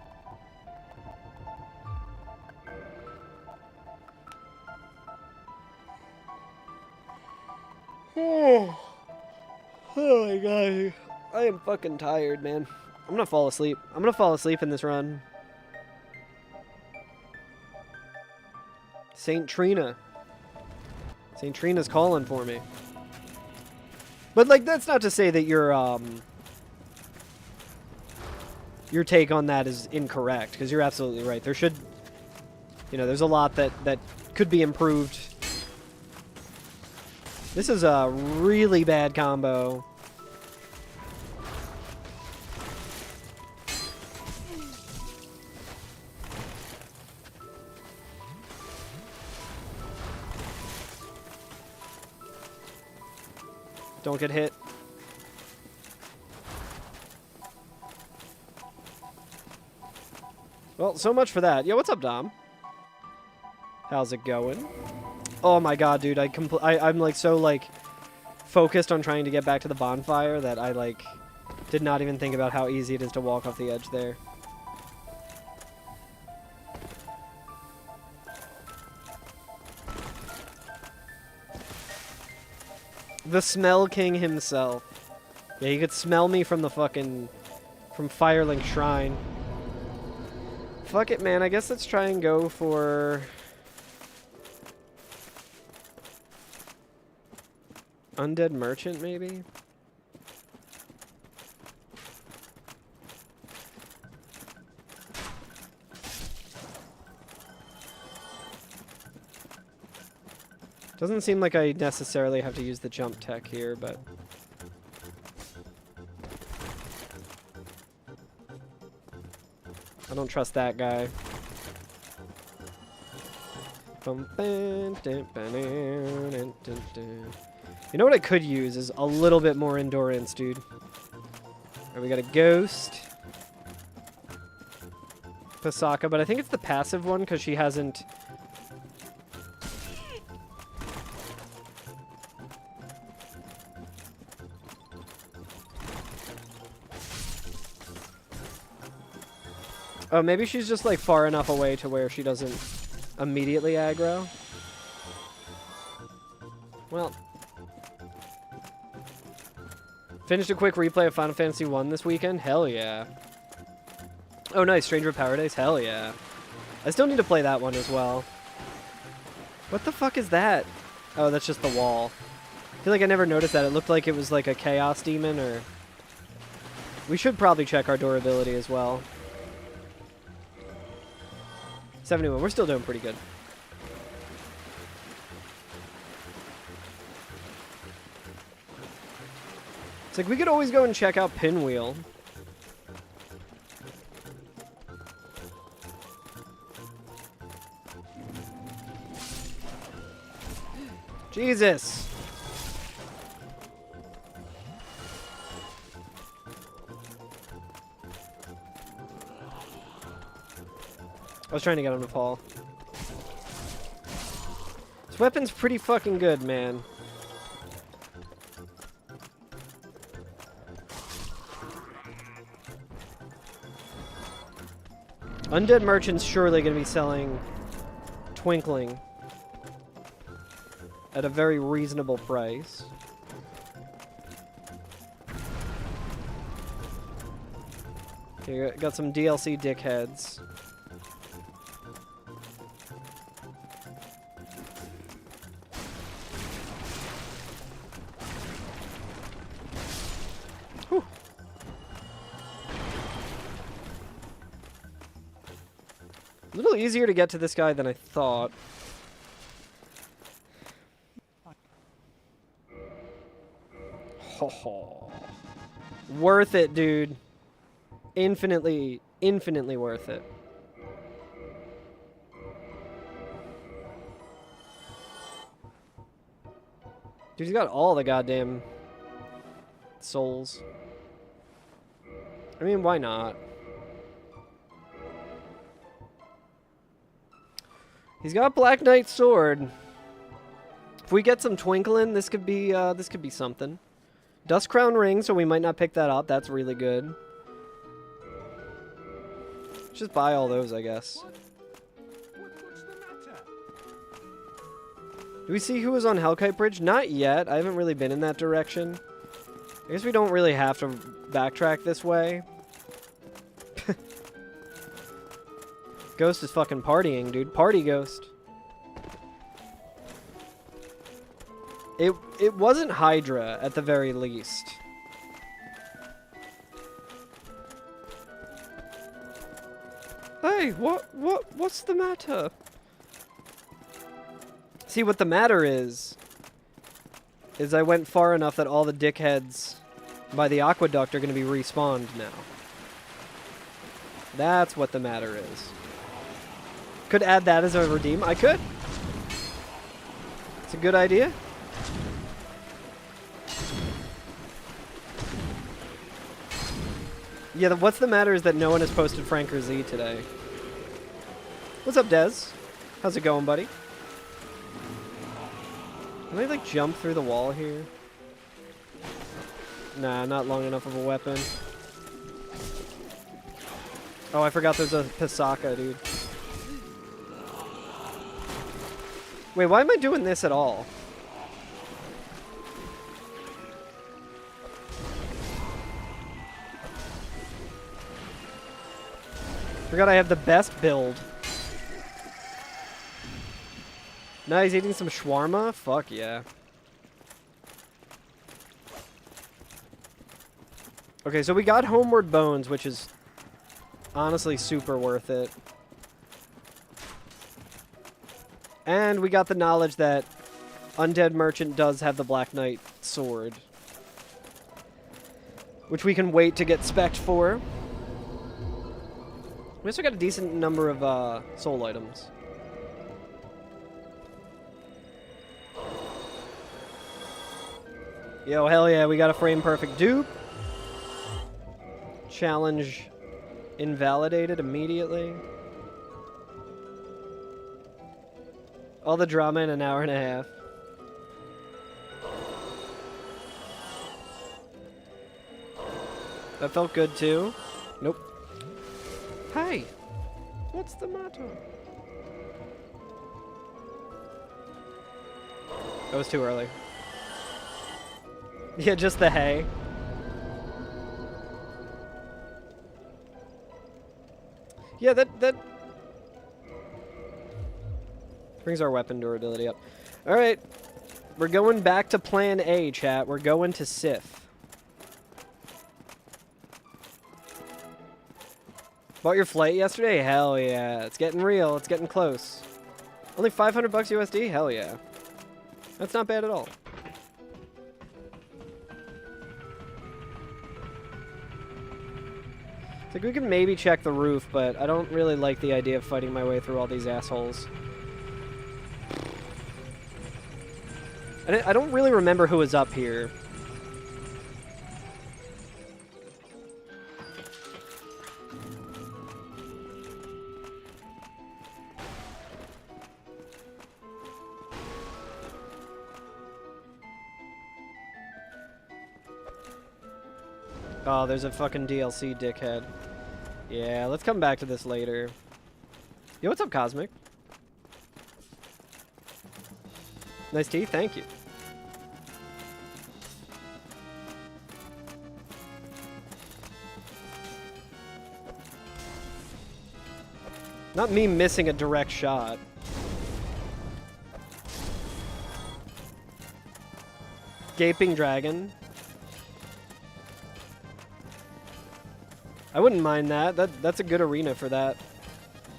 Oh my god. I am fucking tired, man. I'm gonna fall asleep. I'm gonna fall asleep in this run. St. Trina. St. Trina's calling for me. But, like, that's not to say that your take on that is incorrect, because you're absolutely right. There should, you know, there's a lot that could be improved. This is a really bad combo. Don't get hit. Well, so much for that. Yo, what's up, Dom? How's it going? Oh my god, dude, I'm like so like focused on trying to get back to the bonfire that I like did not even think about how easy it is to walk off the edge there. The Smell King himself. Yeah, he could smell me from the fucking from Firelink Shrine. Fuck it, man. I guess let's try and go for Undead Merchant, maybe? Doesn't seem like I necessarily have to use the jump tech here, but I don't trust that guy. You know what I could use is a little bit more endurance, dude. Alright, we got a ghost. Pasaka, but I think it's the passive one because she hasn't... Oh, maybe she's just like far enough away to where she doesn't immediately aggro. Well. Finished a quick replay of Final Fantasy 1 this weekend? Hell yeah. Oh nice, Stranger of Paradise? Hell yeah. I still need to play that one as well. What the fuck is that? Oh, that's just the wall. I feel like I never noticed that. It looked like it was like a chaos demon or... We should probably check our durability as well. 71. We're still doing pretty good. It's like we could always go and check out Pinwheel. Jesus! I was trying to get him to fall. This weapon's pretty fucking good, man. Undead Merchant's surely going to be selling Twinkling at a very reasonable price. Here, got some DLC dickheads. Whew. A little easier to get to this guy than I thought. Ho ho. Worth it, dude. Infinitely, infinitely worth it. Dude, he's got all the goddamn souls. I mean, why not? He's got Black Knight sword. If we get some twinkling, this could be something. Dust Crown ring, so we might not pick that up. That's really good. Just buy all those, I guess. What's the matter? Do we see who was on Hellkite Bridge? Not yet. I haven't really been in that direction. I guess we don't really have to backtrack this way. Ghost is fucking partying, dude. Party Ghost. It wasn't Hydra, at the very least. Hey, what's the matter? See, what the matter is I went far enough that all the dickheads by the aqueduct are going to be respawned now. That's what the matter is. Could add that as a redeem. I could. It's a good idea. Yeah, what's the matter is that no one has posted Frank or Z today. What's up, Dez? How's it going, buddy? Can I, like, jump through the wall here? Nah, not long enough of a weapon. Oh, I forgot there's a Pisaka, dude. Wait, why am I doing this at all? Forgot I have the best build. Now he's eating some shawarma? Fuck yeah. Okay, so we got Homeward Bones, which is honestly super worth it. And we got the knowledge that Undead Merchant does have the Black Knight sword, which we can wait to get spec'd for. We also got a decent number of soul items. Yo, hell yeah, we got a frame perfect dupe. Challenge invalidated immediately. All the drama in an hour and a half. That felt good too. Nope. Hey, what's the matter? That was too early. Yeah, just the hay. Yeah, that brings our weapon durability up. All right, we're going back to Plan A, chat. We're going to Sith. Bought your flight yesterday? Hell yeah. It's getting real. It's getting close. Only 500 bucks USD? Hell yeah. That's not bad at all. It's like we can maybe check the roof, but I don't really like the idea of fighting my way through all these assholes. I don't really remember who was up here. Oh, there's a fucking DLC dickhead. Yeah, let's come back to this later. Yo, what's up, Cosmic? Nice tea, thank you. Not me missing a direct shot. Gaping Dragon. I wouldn't mind that. That's a good arena for that.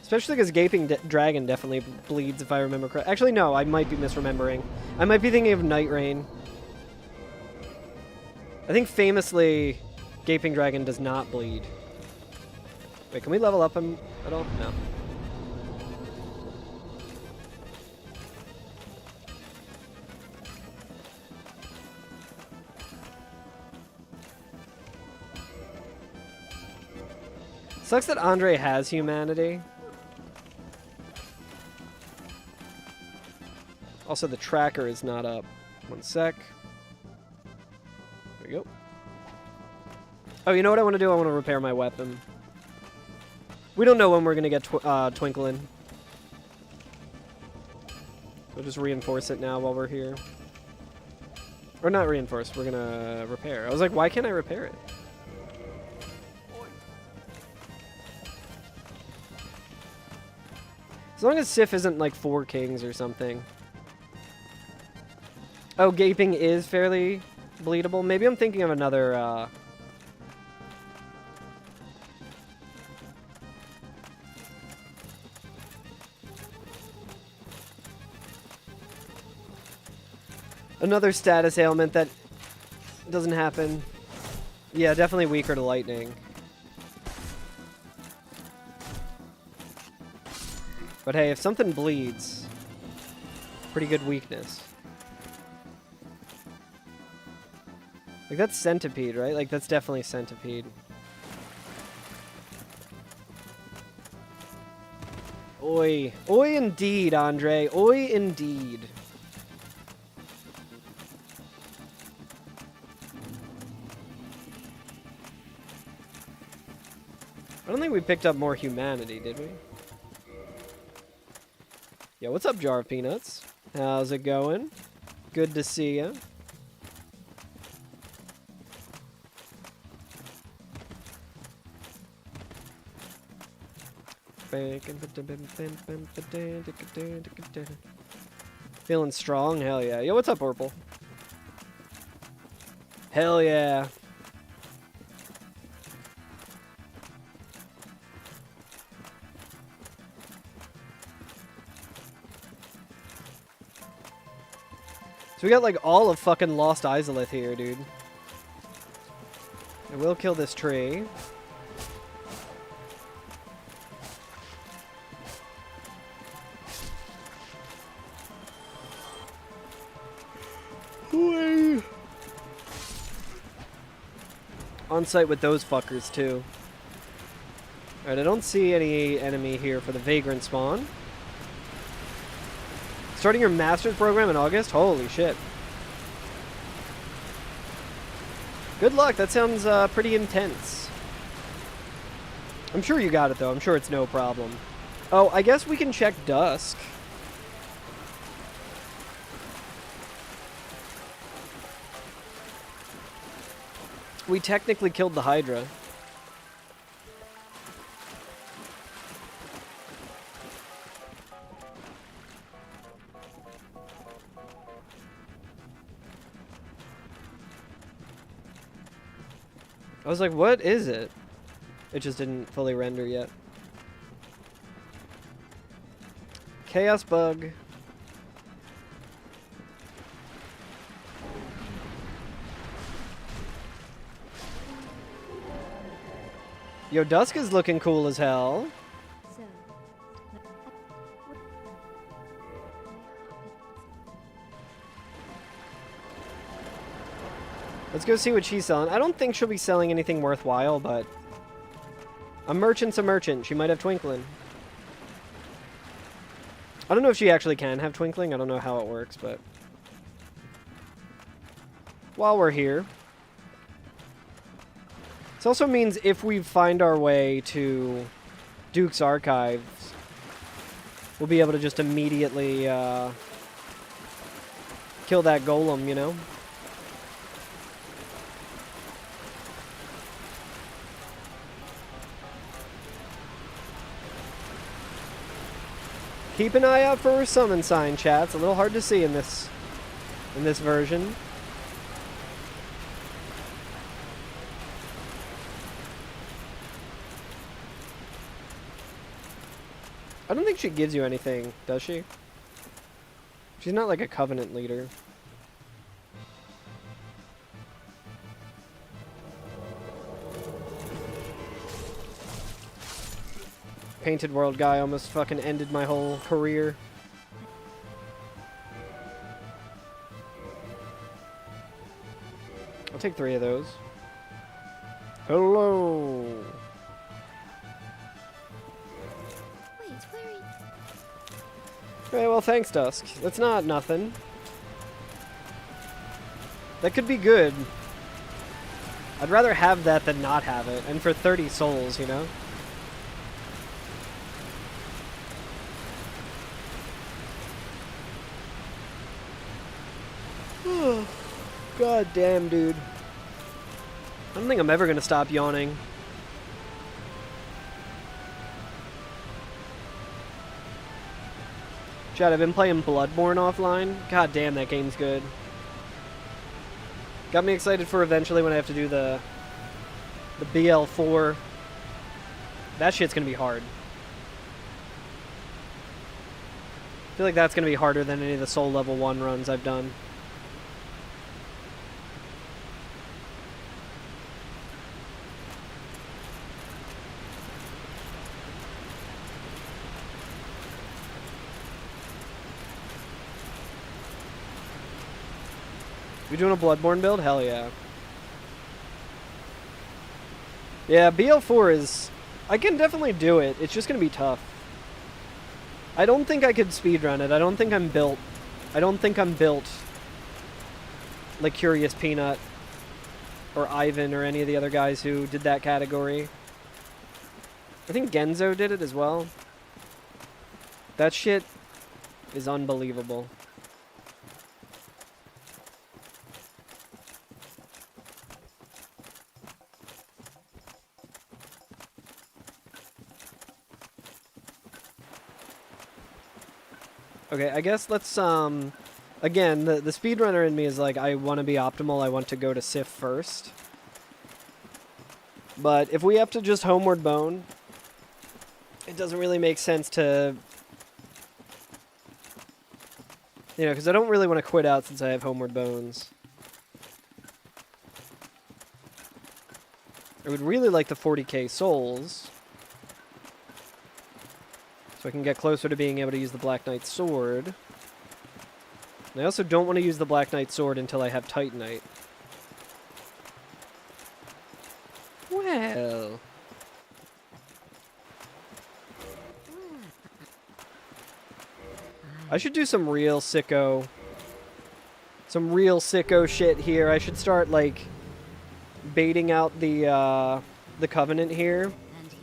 Especially because Gaping Dragon definitely bleeds, if I remember correctly. Actually, no, I might be misremembering. I might be thinking of Night Rain. I think famously, Gaping Dragon does not bleed. Wait, can we level up him at all? No. Sucks that Andre has humanity. Also, the tracker is not up. One sec. There we go. Oh, you know what I want to do? I want to repair my weapon. We don't know when we're going to get Twinkle in. So just reinforce it now while we're here. Or not reinforce, we're going to repair. I was like, why can't I repair it? As long as Sif isn't like 4 kings or something. Oh, Gaping is fairly bleedable. Maybe I'm thinking of another... Another status ailment that doesn't happen. Yeah, definitely weaker to lightning. But hey, if something bleeds, pretty good weakness. Like, that's Centipede, right? Like, that's definitely Centipede. Oi. Oi indeed, Andre. Oi indeed. I don't think we picked up more humanity, did we? Yo, what's up, Jar of Peanuts? How's it going? Good to see ya. Feeling strong? Hell yeah. Yo, what's up, Purple? Hell yeah. So we got like all of fucking Lost Izalith here, dude. I will kill this tree. On site with those fuckers too. Alright, I don't see any enemy here for the Vagrant spawn. Starting your master's program in August? Holy shit. Good luck, that sounds pretty intense. I'm sure you got it though, I'm sure it's no problem. Oh, I guess we can check Dusk. We technically killed the Hydra. I was like, what is it? It just didn't fully render yet. Chaos bug. Yo, Dusk is looking cool as hell. Let's go see what she's selling. I don't think she'll be selling anything worthwhile, but a merchant's a merchant. She might have Twinkling. I don't know if she actually can have Twinkling. I don't know how it works, but while we're here. This also means if we find our way to Duke's Archives, we'll be able to just immediately kill that golem, you know? Keep an eye out for her summon sign, chat. It's a little hard to see in this version. I don't think she gives you anything, does she? She's not like a covenant leader. Painted World guy almost fucking ended my whole career. I'll take 3 of those. Hello. Okay, well, thanks, Dusk. That's not nothing. That could be good. I'd rather have that than not have it. And for 30 souls, you know? God damn, dude. I don't think I'm ever gonna stop yawning. Chad, I've been playing Bloodborne offline. God damn, that game's good. Got me excited for eventually when I have to do the BL4. That shit's gonna be hard. I feel like that's gonna be harder than any of the Soul Level 1 runs I've done. You doing a Bloodborne build? Hell yeah. Yeah, BL4 is... I can definitely do it. It's just gonna be tough. I don't think I could speedrun it. I don't think I'm built like Curious Peanut or Ivan or any of the other guys who did that category. I think Genzo did it as well. That shit is unbelievable. Okay, I guess let's, again, the speedrunner in me is like, I want to be optimal, I want to go to Sif first. But if we have to just Homeward Bone, it doesn't really make sense to, you know, because I don't really want to quit out since I have Homeward Bones. I would really like the 40k souls, so I can get closer to being able to use the Black Knight sword. And I also don't want to use the Black Knight sword until I have Titanite. Well... I should do some real sicko shit here. I should start, like, baiting out the Covenant here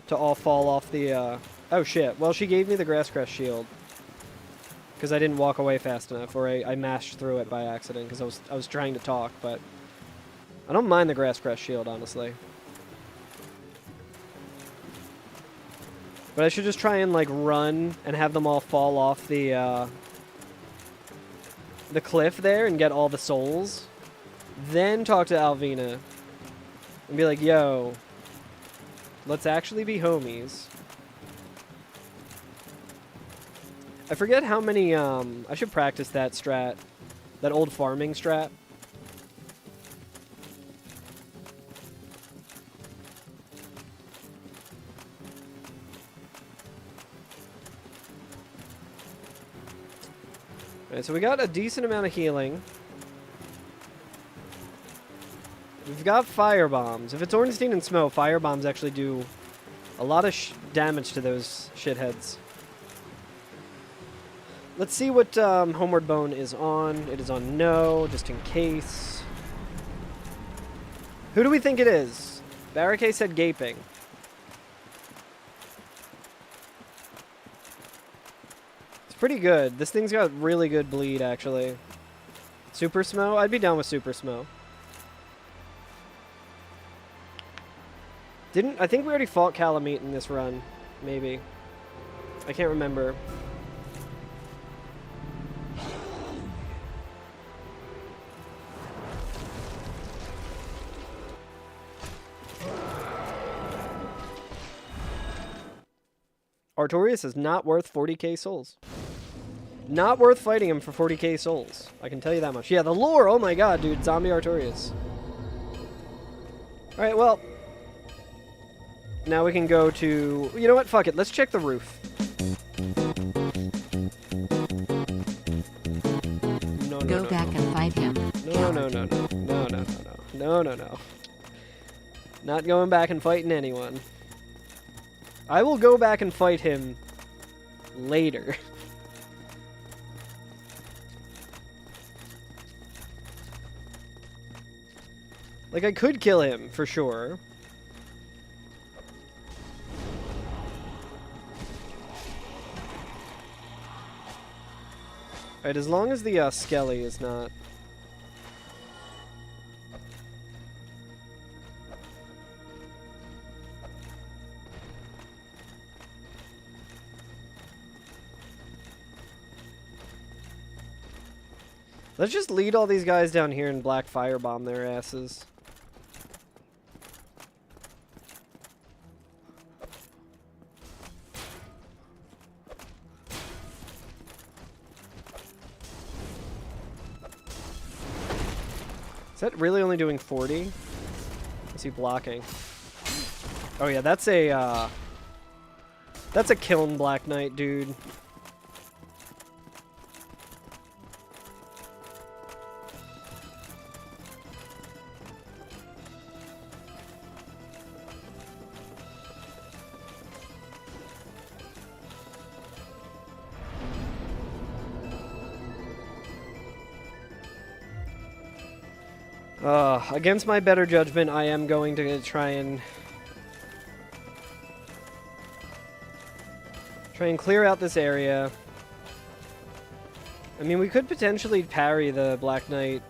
to all fall off the, Oh shit, well she gave me the Grass Crest shield. Because I didn't walk away fast enough, or I mashed through it by accident, because I was trying to talk, but... I don't mind the Grass Crest shield, honestly. But I should just try and, like, run and have them all fall off the cliff there and get all the souls. Then talk to Alvina. And be like, yo, let's actually be homies. I forget how many, I should practice that strat. That old farming strat. Alright, so we got a decent amount of healing. We've got fire bombs. If it's Ornstein and Smoke, fire bombs actually do a lot of damage to those shitheads. Let's see what Homeward Bone is on. It is on no, just in case. Who do we think it is? Barricade said Gaping. It's pretty good. This thing's got really good bleed, actually. Super Smo? I'd be down with Super Smo. I think we already fought Calamite in this run. Maybe. I can't remember. Artorias is not worth 40k souls. Not worth fighting him for 40k souls. I can tell you that much. Yeah, the lore! Oh my god, dude. Zombie Artorias. Alright, well. Now we can go to... You know what? Fuck it. Let's check the roof. Go back and fight him. No. Not going back and fighting anyone. I will go back and fight him later. Like, I could kill him, for sure. Alright, as long as the Skelly is not... Let's just lead all these guys down here and black firebomb their asses. Is that really only doing 40? Is he blocking? Oh yeah, that's a kiln Black Knight, dude. Against my better judgment, I am going to try and clear out this area. I mean, we could potentially parry the Black Knight.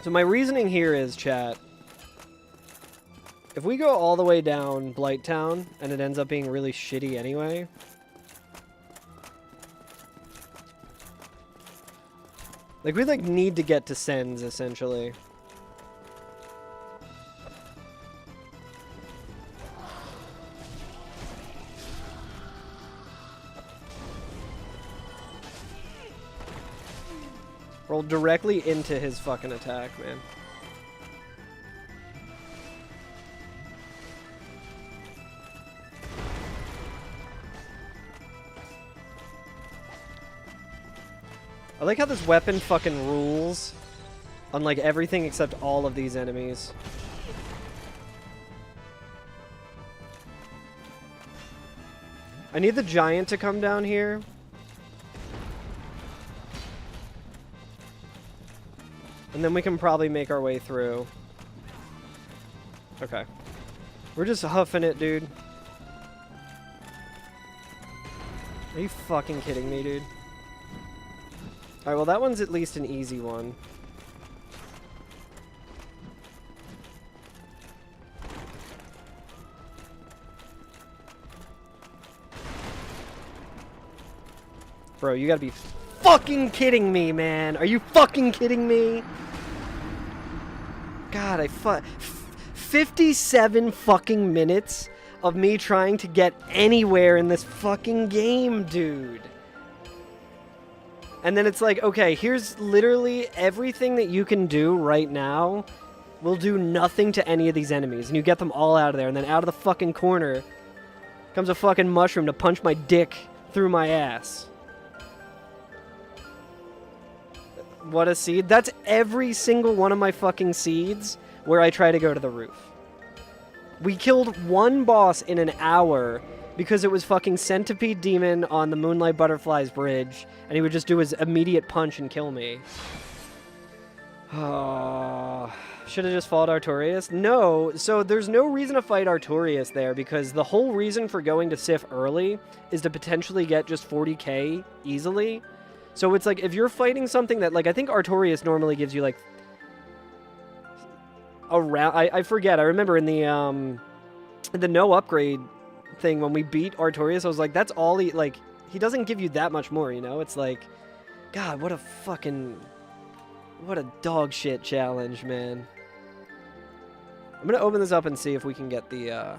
So my reasoning here is, chat, if we go all the way down Blight Town and it ends up being really shitty anyway, like, we need to get to Sens, essentially. Roll directly into his fucking attack, man. I like how this weapon fucking rules on, like, everything except all of these enemies. I need the giant to come down here. And then we can probably make our way through. Okay. We're just huffing it, dude. Are you fucking kidding me, dude? Alright, well, that one's at least an easy one. Bro, you gotta be fucking kidding me, man. Are you fucking kidding me? God, 57 fucking minutes of me trying to get anywhere in this fucking game, dude. And then it's like, okay, here's literally everything that you can do right now will do nothing to any of these enemies. And you get them all out of there. And then out of the fucking corner comes a fucking mushroom to punch my dick through my ass. What a seed. That's every single one of my fucking seeds where I try to go to the roof. We killed one boss in an hour because it was fucking Centipede Demon on the Moonlight Butterflies Bridge, and he would just do his immediate punch and kill me. Oh, should have just fought Artorias? No, so there's no reason to fight Artorias there, because the whole reason for going to Sif early is to potentially get just 40k easily. So it's like, if you're fighting something that, like, I think Artorias normally gives you, like, around, I forget, I remember in the no upgrade thing, when we beat Artorias, I was like, that's all he, like, he doesn't give you that much more, you know? It's like, God, what a dog shit challenge, man. I'm gonna open this up and see if we can get the,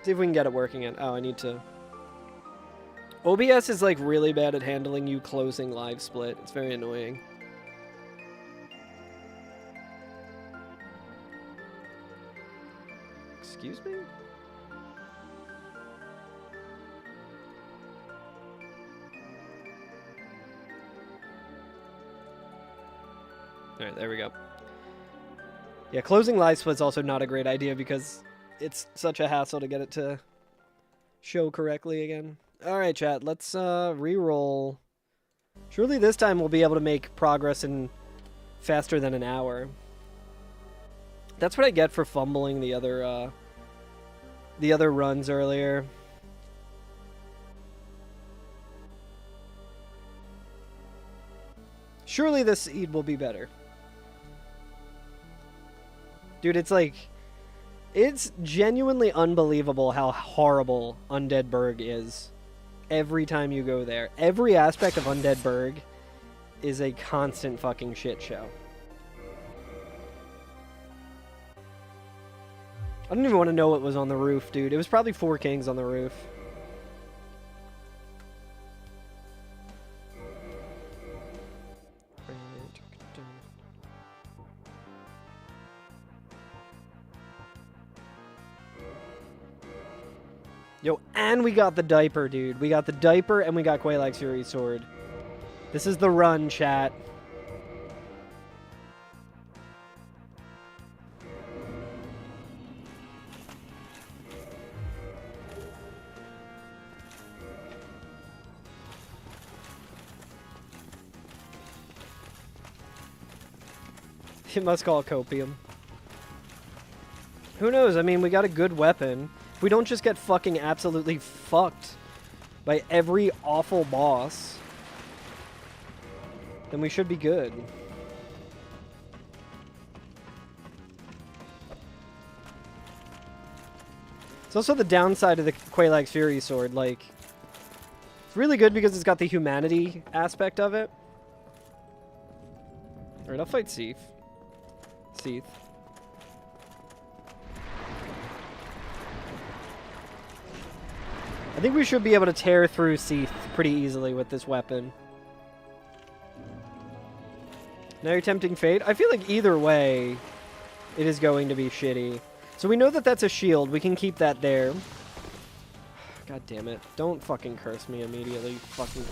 see if we can get it working in. Oh, I need to... OBS is, like, really bad at handling you closing live split. It's very annoying. Excuse me? Alright, there we go. Yeah, closing live split's also not a great idea because it's such a hassle to get it to show correctly again. Alright, chat, let's re-roll. Surely this time we'll be able to make progress in faster than an hour. That's what I get for fumbling the other runs earlier. Surely this seed will be better. Dude, it's like... It's genuinely unbelievable how horrible Undead Burg is every time you go there. Every aspect of Undead Burg is a constant fucking shit show. I don't even want to know what was on the roof, dude. It was probably 4 kings on the roof. Yo, and we got the diaper, dude. We got the diaper and we got Quelaag's Fury Sword. This is the run, chat. It must call copium. Who knows? I mean, we got a good weapon. If we don't just get fucking absolutely fucked by every awful boss, then we should be good. It's also the downside of the Quelaag's Fury Sword. Like, it's really good because it's got the humanity aspect of it. Alright, I'll fight Seath. I think we should be able to tear through Seath pretty easily with this weapon. Now you're tempting fate. I feel like either way, it is going to be shitty. So we know that that's a shield. We can keep that there. God damn it. Don't fucking curse me immediately. Fucking...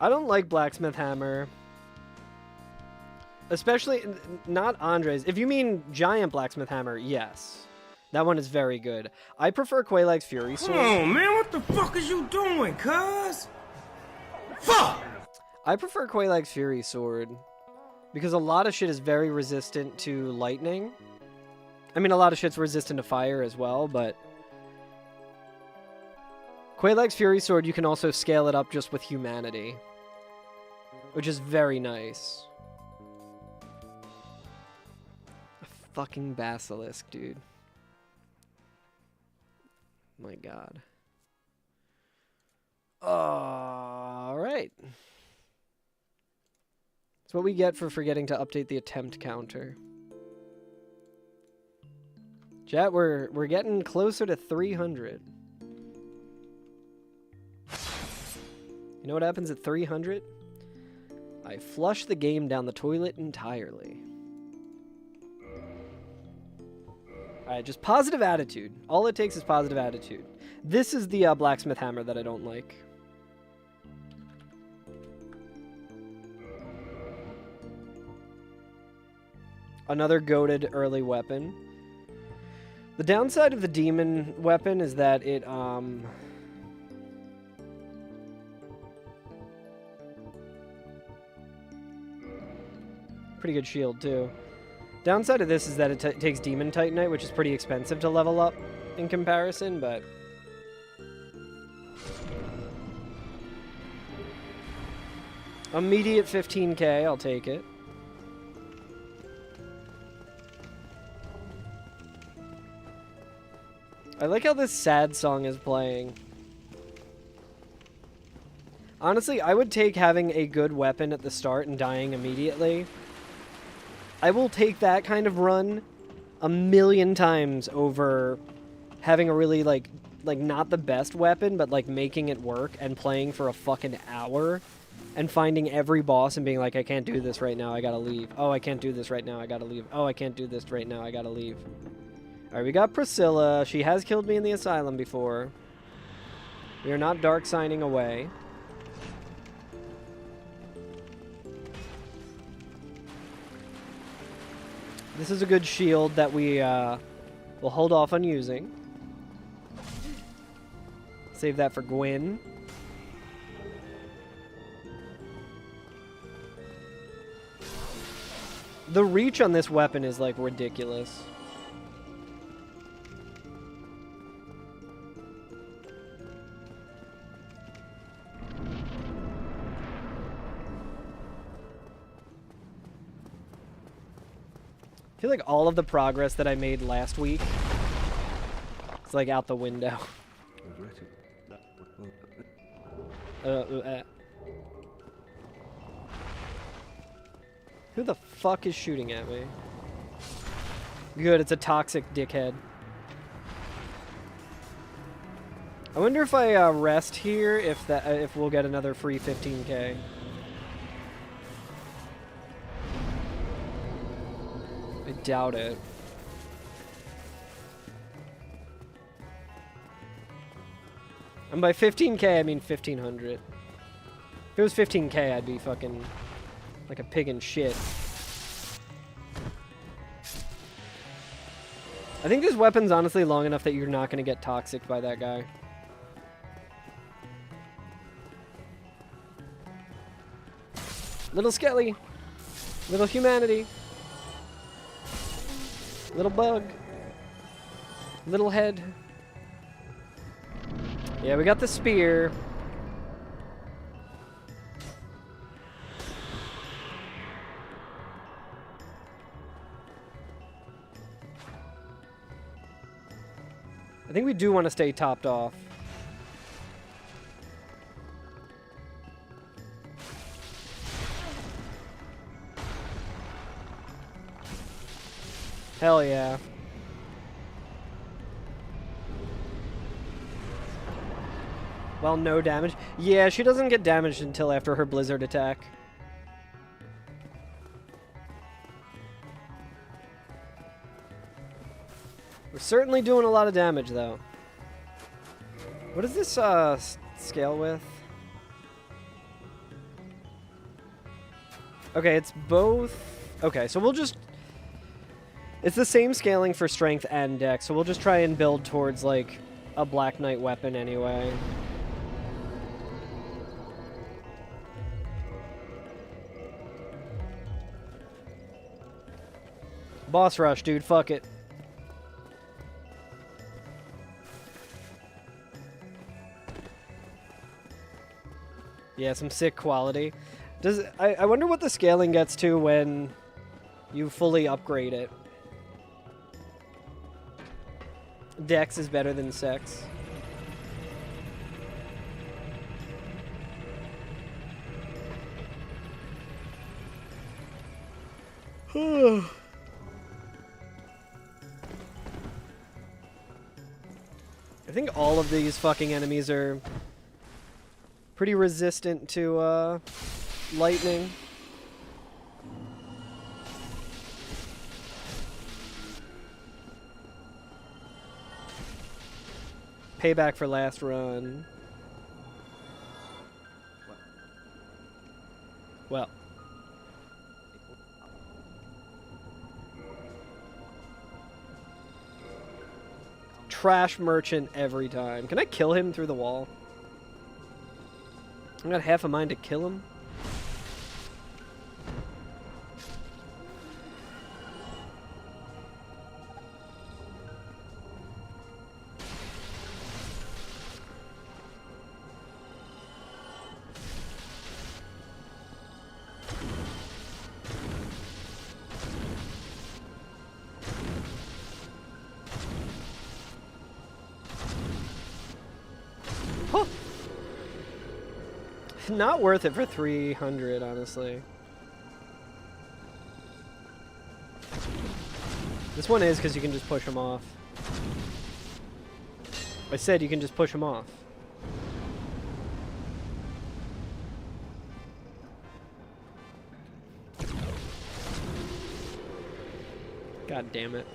I don't like Blacksmith Hammer. Especially, not Andre's. If you mean Giant Blacksmith Hammer, yes. That one is very good. I prefer Quelaag's Fury Sword. Oh man, what the fuck is you doing, cuz? Fuck! I prefer Quelaag's Fury Sword. Because a lot of shit is very resistant to lightning. I mean, a lot of shit's resistant to fire as well, but... Quelaag's Fury Sword, you can also scale it up just with humanity. Which is very nice. A fucking basilisk, dude. My god. Alright. That's what we get for forgetting to update the attempt counter. Chat, we're getting closer to 300. You know what happens at 300? I flush the game down the toilet entirely. Alright, just positive attitude. All it takes is positive attitude. This is the Blacksmith Hammer that I don't like. Another goated early weapon. The downside of the demon weapon is that it, pretty good shield, too. Downside of this is that it takes Demon Titanite, which is pretty expensive to level up in comparison, but... Immediate 15k, I'll take it. I like how this sad song is playing. Honestly, I would take having a good weapon at the start and dying immediately. I will take that kind of run a million times over having a really, like not the best weapon, but, like, making it work and playing for a fucking hour and finding every boss and being like, I can't do this right now, I gotta leave. Oh, I can't do this right now, I gotta leave. Oh, I can't do this right now, I gotta leave. Alright, we got Priscilla. She has killed me in the asylum before. We are not dark signing away. This is a good shield that we will hold off on using. Save that for Gwen. The reach on this weapon is, like, ridiculous. I feel like all of the progress that I made last week is, like, out the window. Who the fuck is shooting at me? Good, it's a toxic dickhead. I wonder if I rest here, if we'll get another free 15k. I doubt it. And by 15k, I mean 1500. If it was 15k, I'd be fucking like a pig in shit. I think this weapon's honestly long enough that you're not going to get toxic by that guy. Little Skelly. Little humanity. Little bug. Little head. Yeah, we got the spear. I think we do want to stay topped off. Hell yeah. Well, no damage. Yeah, she doesn't get damaged until after her blizzard attack. We're certainly doing a lot of damage, though. What does this scale with? Okay, it's both. Okay, so we'll just... It's the same scaling for strength and dex, so we'll just try and build towards, like, a Black Knight weapon anyway. Boss rush, dude. Fuck it. Yeah, some sick quality. I wonder what the scaling gets to when you fully upgrade it. Dex is better than sex. I think all of these fucking enemies are pretty resistant to lightning. Payback for last run. Well. Trash merchant every time. Can I kill him through the wall? I got half a mind to kill him. not worth it for 300, honestly. This one is because you can just push them off. I said you can just push them off. God damn it.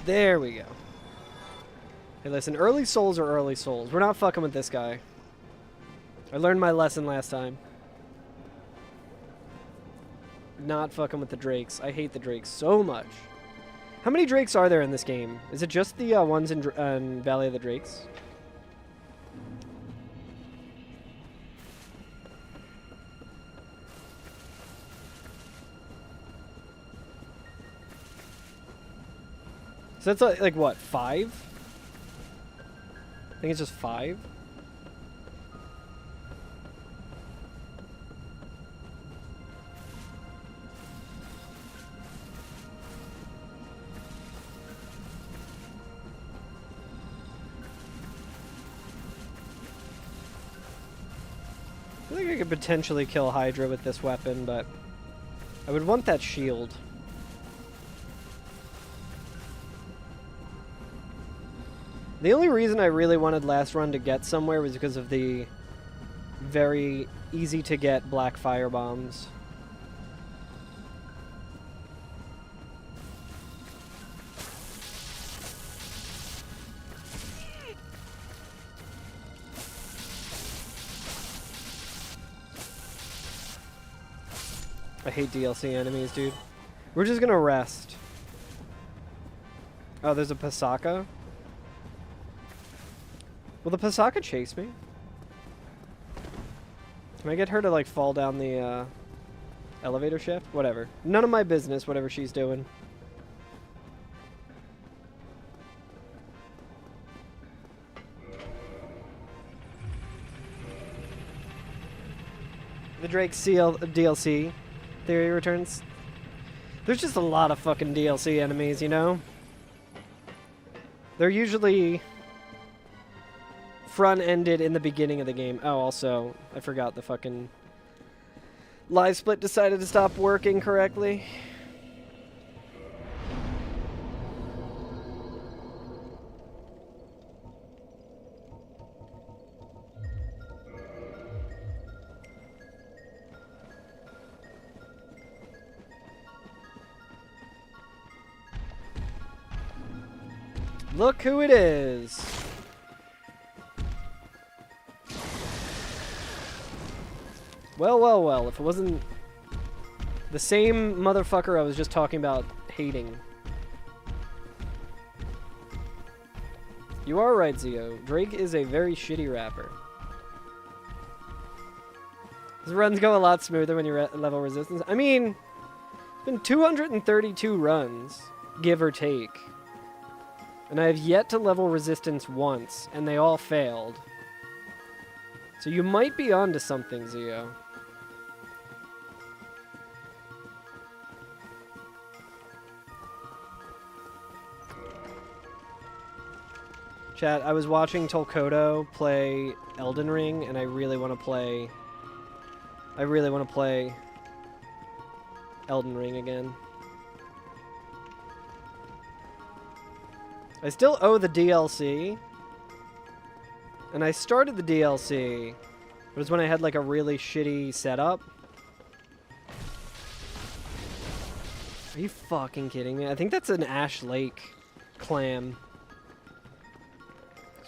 There we go. Hey, listen, early souls are early souls. We're not fucking with this guy. I learned my lesson last time. Not fucking with the drakes. I hate the drakes so much. How many drakes are there in this game? Is it just the ones in Valley of the Drakes? So that's like what, 5? I think it's just 5. I think I could potentially kill Hydra with this weapon, but I would want that shield. The only reason I really wanted last run to get somewhere was because of the very easy to get black fire bombs. I hate DLC enemies, dude. We're just gonna rest. Oh, there's a Pasaka? Will the Pasaka chase me? Can I get her to, like, fall down the, elevator shaft? Whatever. None of my business, whatever she's doing. The Drake DLC theory returns. There's just a lot of fucking DLC enemies, you know? They're usually front-ended in the beginning of the game. Oh, also, I forgot the fucking live split decided to stop working correctly. Look who it is. Well, well, well, if it wasn't the same motherfucker I was just talking about hating. You are right, Zio. Drake is a very shitty rapper. His runs go a lot smoother when you're at level resistance. I mean, it's been 232 runs, give or take. And I have yet to level resistance once, and they all failed. So you might be onto something, Zio. Chat, I was watching Tolkoto play Elden Ring, and I really want to play Elden Ring again. I still owe the DLC, and I started the DLC, but it's when I had like a really shitty setup. Are you fucking kidding me? I think that's an Ash Lake clam.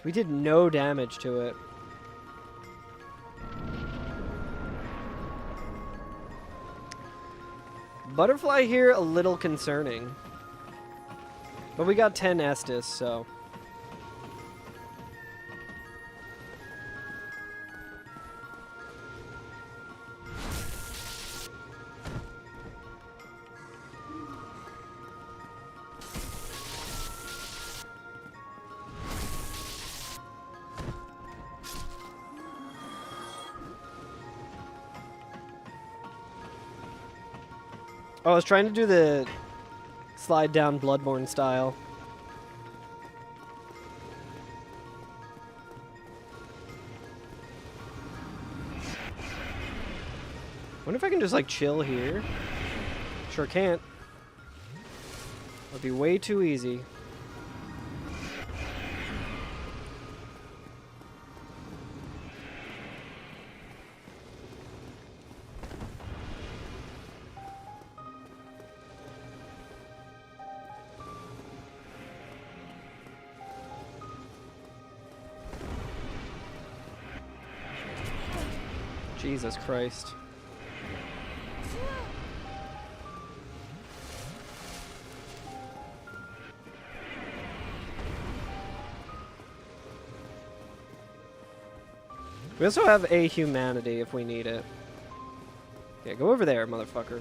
We did no damage to it. Butterfly here, a little concerning. But we got 10 Estus, so... Oh, I was trying to do the Slide down Bloodborne style. Wonder if I can just like chill here. Sure can't. That'd be way too easy. Jesus Christ. We also have a humanity if we need it. Okay, go over there, motherfucker.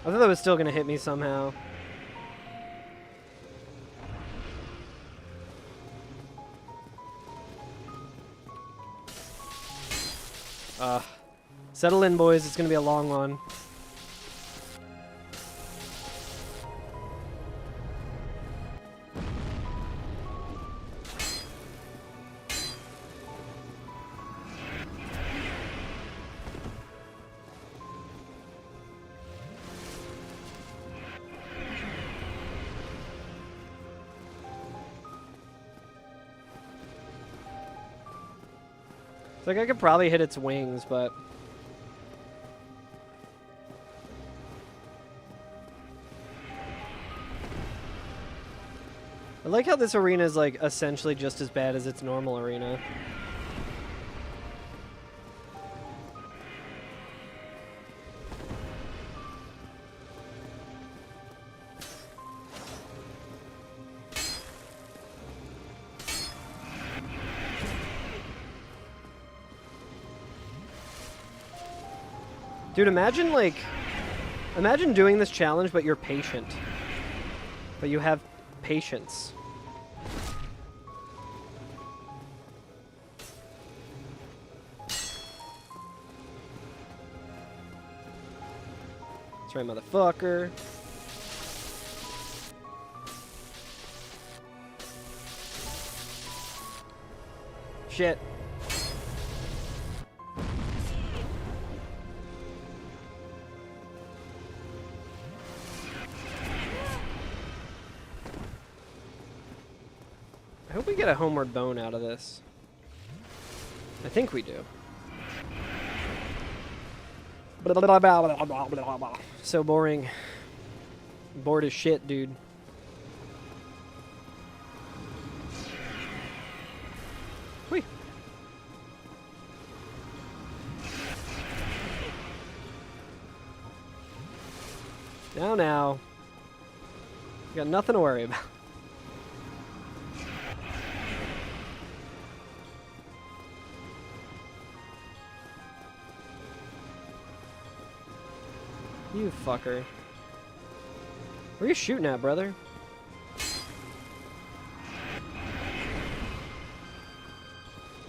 I thought that was still gonna hit me somehow. Settle in, boys. It's gonna be a long one. It's like I could probably hit its wings, but... I like how this arena is like essentially just as bad as its normal arena. Dude, imagine doing this challenge, but you're patient. But you have patience. That's right, motherfucker. Shit. I hope we get a homeward bone out of this. I think we do. So boring. Bored as shit, dude. Whee. Now. You got nothing to worry about. You fucker. Where are you shooting at, brother?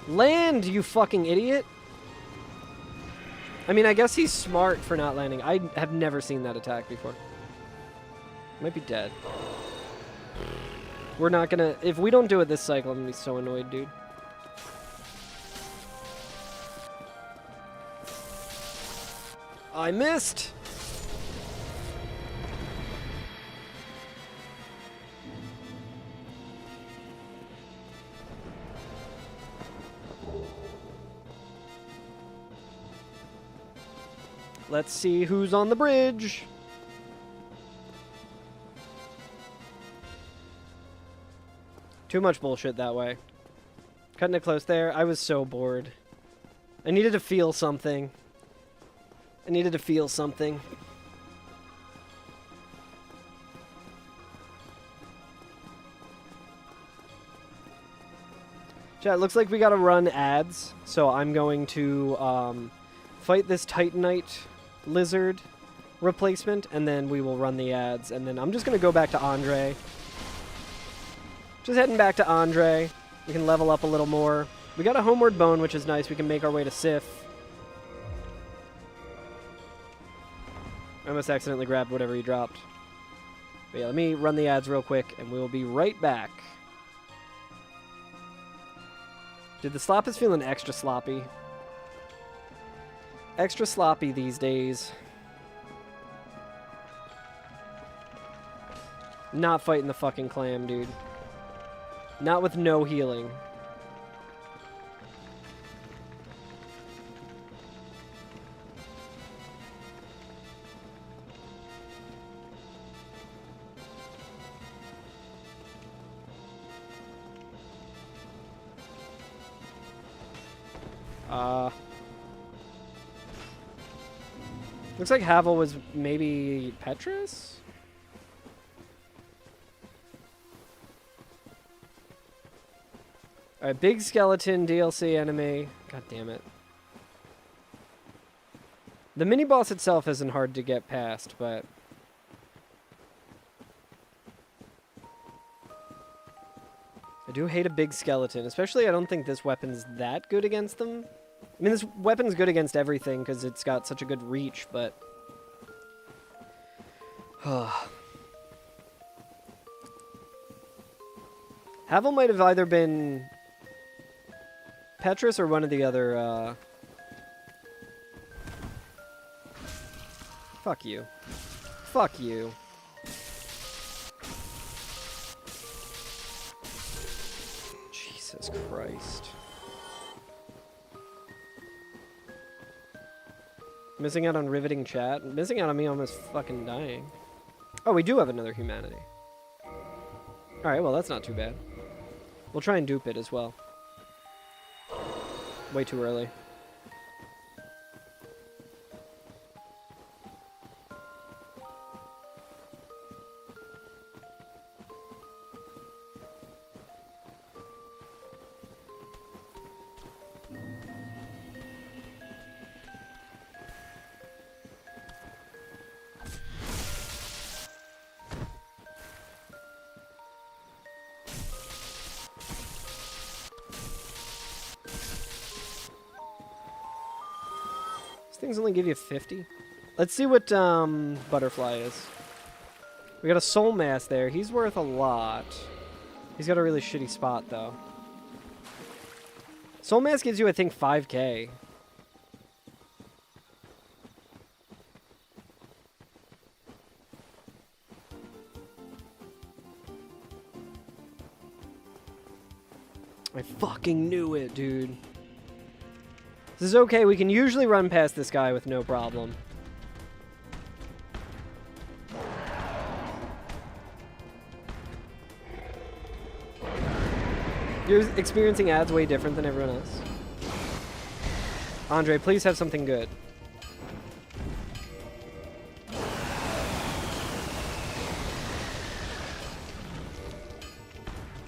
Land, you fucking idiot! I mean, I guess he's smart for not landing. I have never seen that attack before. Might be dead. We're not gonna... If we don't do it this cycle, I'm gonna be so annoyed, dude. I missed! Let's see who's on the bridge. Too much bullshit that way. Cutting it close there. I was so bored. I needed to feel something. Chat, it looks like we gotta run ads, so I'm going to fight this Titanite lizard replacement, and then we will run the ads, and then I'm just gonna go back to Andre. Just heading back to Andre. We can level up a little more. We got a homeward bone, which is nice. We can make our way to Sif. I almost accidentally grabbed whatever he dropped. But yeah, let me run the ads real quick, and we'll be right back. Dude, the slop is feeling extra sloppy. Extra sloppy these days. Not fighting the fucking clam, dude. Not with no healing. Looks like Havel was maybe Petrus? Alright, big skeleton DLC enemy. God damn it. The mini-boss itself isn't hard to get past, but... I do hate a big skeleton, especially I don't think this weapon's that good against them. I mean, this weapon's good against everything because it's got such a good reach, but... Havel might have either been Petrus or one of the other, Fuck you. Fuck you. Jesus Christ. Missing out on riveting chat. Missing out on me almost fucking dying. Oh, we do have another humanity. Alright, well, that's not too bad. We'll try and dupe it as well. Way too early. Things only give you 50. Let's see what Butterfly is. We got a Soul Mass there. He's worth a lot. He's got a really shitty spot, though. Soul Mass gives you, I think, 5k. I fucking knew it, dude. This is okay, we can usually run past this guy with no problem. You're experiencing ads way different than everyone else. Andre, please have something good.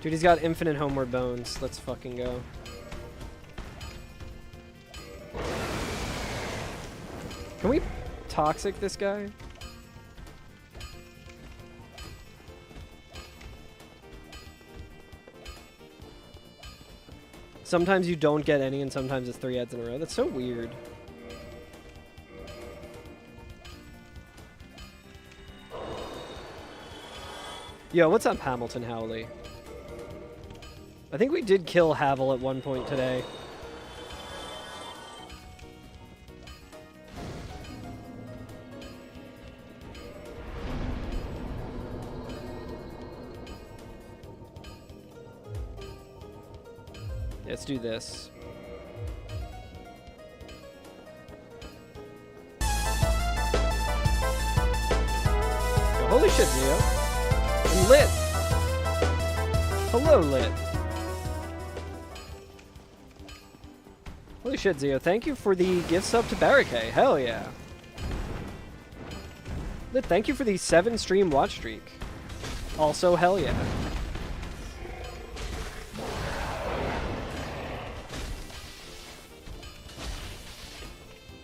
Dude, he's got infinite homeward bones. Let's fucking go. Can we toxic this guy? Sometimes you don't get any and sometimes it's 3 ads in a row. That's so weird. Yo, what's up, Hamilton Howley? I think we did kill Havel at one point today. Let's do this. Yo, holy shit, Zio. And Lit. Hello, Lit. Holy shit, Zio. Thank you for the gift sub to Barricade. Hell yeah. Lit, thank you for the 7 stream watch streak. Also, hell yeah.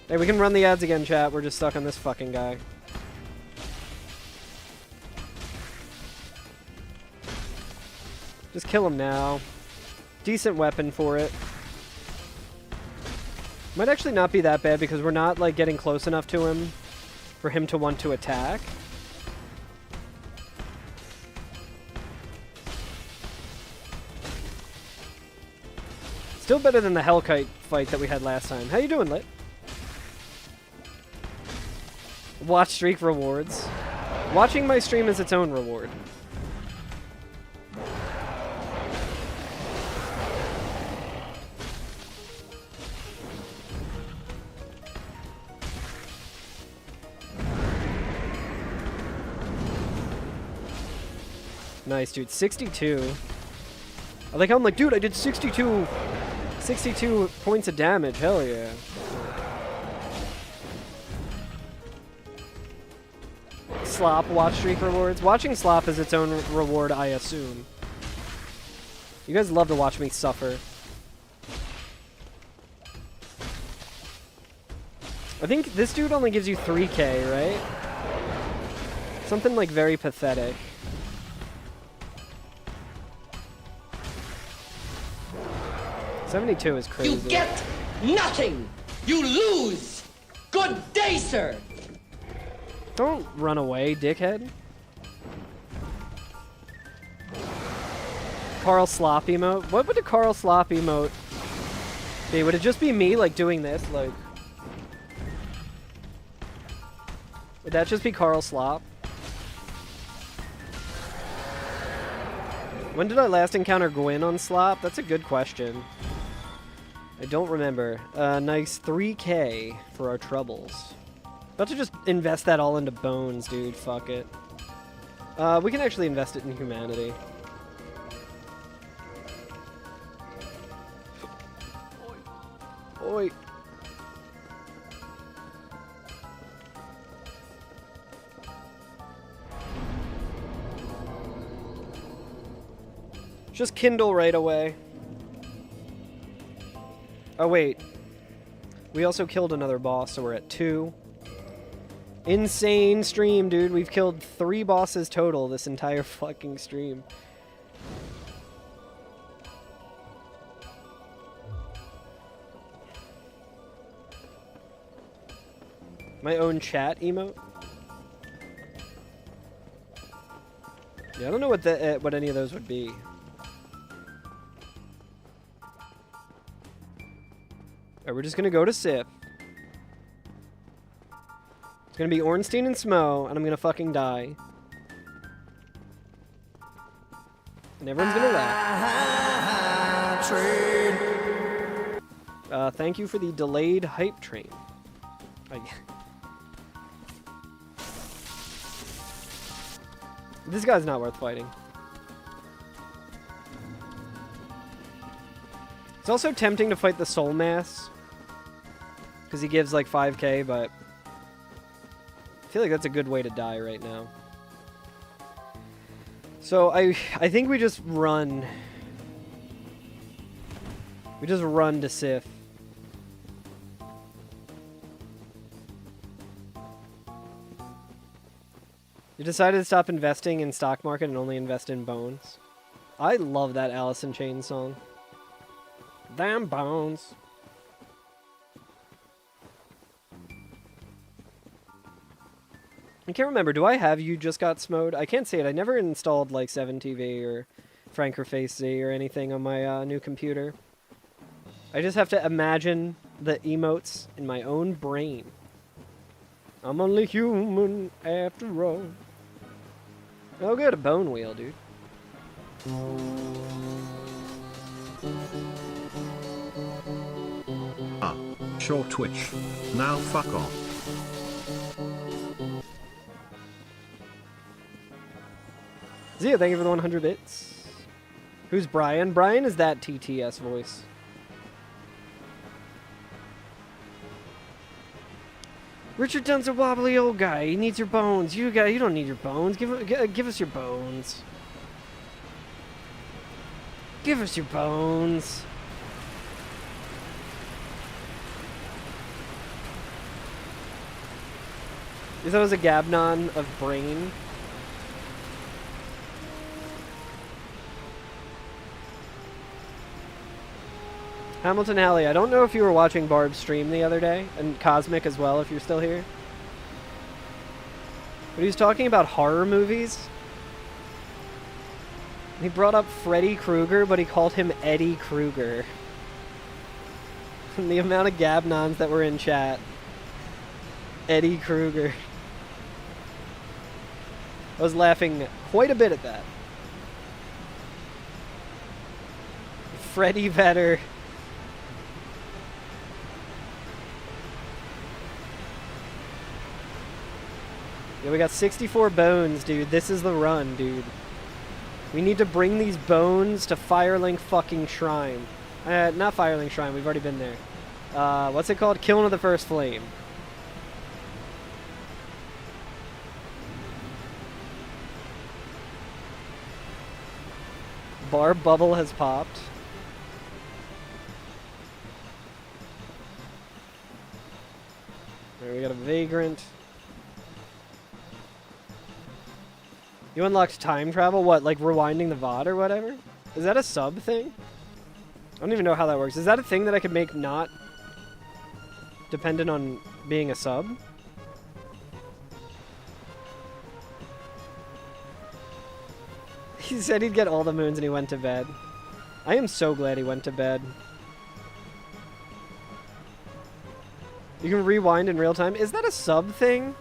Hey, we can run the ads again, chat. We're just stuck on this fucking guy. Just kill him now. Decent weapon for it. Might actually not be that bad because we're not like getting close enough to him for him to want to attack. Still better than the Hellkite fight that we had last time. How you doing, Lit? Watch streak rewards. Watching my stream is its own reward. Nice, dude. 62. I like how I'm like, dude, I did 62 points of damage. Hell yeah. Slop watch streak rewards. Watching Slop is its own reward, I assume. You guys love to watch me suffer. I think this dude only gives you 3k, right? Something like very pathetic. $72 is crazy. You get nothing! You lose! Good day, sir! Don't run away, dickhead. Carl Slop emote? What would a Carl Slop emote be? Would it just be me, like, doing this? Like, would that just be Carl Slop? When did I last encounter Gwyn on Slop? That's a good question. I don't remember. Nice 3k for our troubles. About to just invest that all into bones, dude. Fuck it. We can actually invest it in humanity. Oi. Just kindle right away. Oh, wait. We also killed another boss, so we're at 2. Insane stream, dude. We've killed 3 bosses total this entire fucking stream. My own chat emote? Yeah, I don't know what any of those would be. Alright, we're just gonna go to Sif. It's gonna be Ornstein and Smo, and I'm gonna fucking die. And everyone's gonna laugh. Thank you for the delayed hype train. This guy's not worth fighting. It's also tempting to fight the Soul Mass, because he gives like 5k, but I feel like that's a good way to die right now. So I think we just run. We just run to Sif. You decided to stop investing in stock market and only invest in bones. I love that Alice in Chains song. Damn bones. I can't remember. Do I have You Just Got Smode? I can't say it. I never installed like 7TV or Frankerface Z or anything on my new computer. I just have to imagine the emotes in my own brain. I'm only human after all. Oh good, a bone wheel, dude. Ah, short Twitch. Now fuck off. Zia, thank you for the 100 bits. Who's Brian? Brian is that TTS voice. Richard Dunn's a wobbly old guy. He needs your bones. You don't need your bones. Give us your bones. Give us your bones. You thought it was a Gabnon of brain? Hamilton Alley, I don't know if you were watching Barb's stream the other day, and Cosmic as well, if you're still here. But he was talking about horror movies. He brought up Freddy Krueger, but he called him Eddie Krueger. And the amount of Gabnons that were in chat. Eddie Krueger. I was laughing quite a bit at that. Freddy Vetter. Yeah, we got 64 bones, dude. This is the run, dude. We need to bring these bones to Firelink fucking Shrine. Not Firelink Shrine, we've already been there. What's it called? Killing of the First Flame. Barb bubble has popped. There, we got a Vagrant. You unlocked time travel? What, like rewinding the VOD or whatever? Is that a sub thing? I don't even know how that works. Is that a thing that I could make not dependent on being a sub? He said he'd get all the moons and he went to bed. I am so glad he went to bed. You can rewind in real time. Is that a sub thing?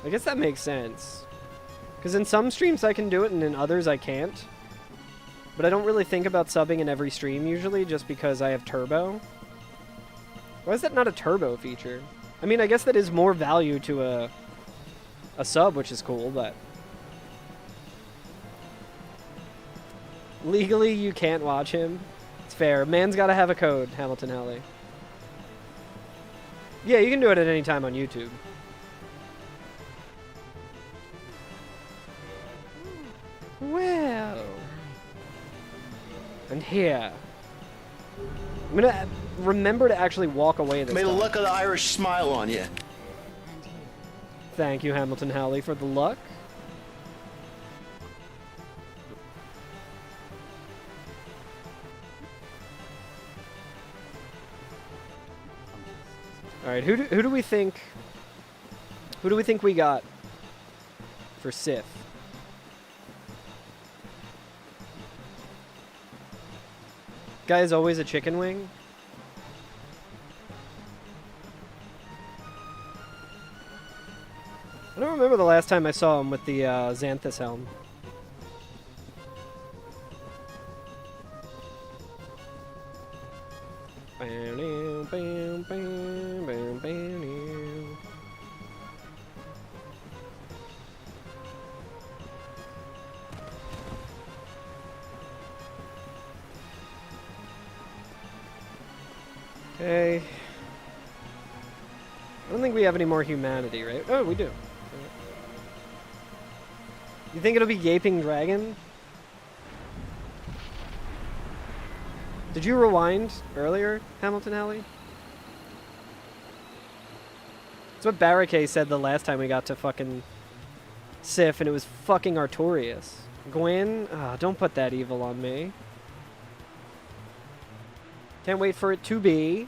I guess that makes sense. Because in some streams I can do it and in others I can't. But I don't really think about subbing in every stream usually just because I have turbo. Why is that not a turbo feature? I mean, I guess that is more value to a sub, which is cool, but... Legally, you can't watch him. It's fair. Man's gotta have a code, Hamilton Alley. Yeah, you can do it at any time on YouTube. Well... And here. I'm gonna remember to actually walk away this May the time. luck of the Irish smile on you. Thank you, Hamilton Howley, for the luck. All right, who do we think? Who do we think we got for Sith? Guy is always a chicken wing. I don't remember the last time I saw him with the Xanthus helm. Okay. I don't think we have any more humanity, right? Oh, we do. You think it'll be Gaping Dragon? Did you rewind earlier, Hamilton Alley? That's what Barricade said the last time we got to fucking Sif, and it was fucking Artorias. Gwen? Don't put that evil on me. Can't wait for it to be.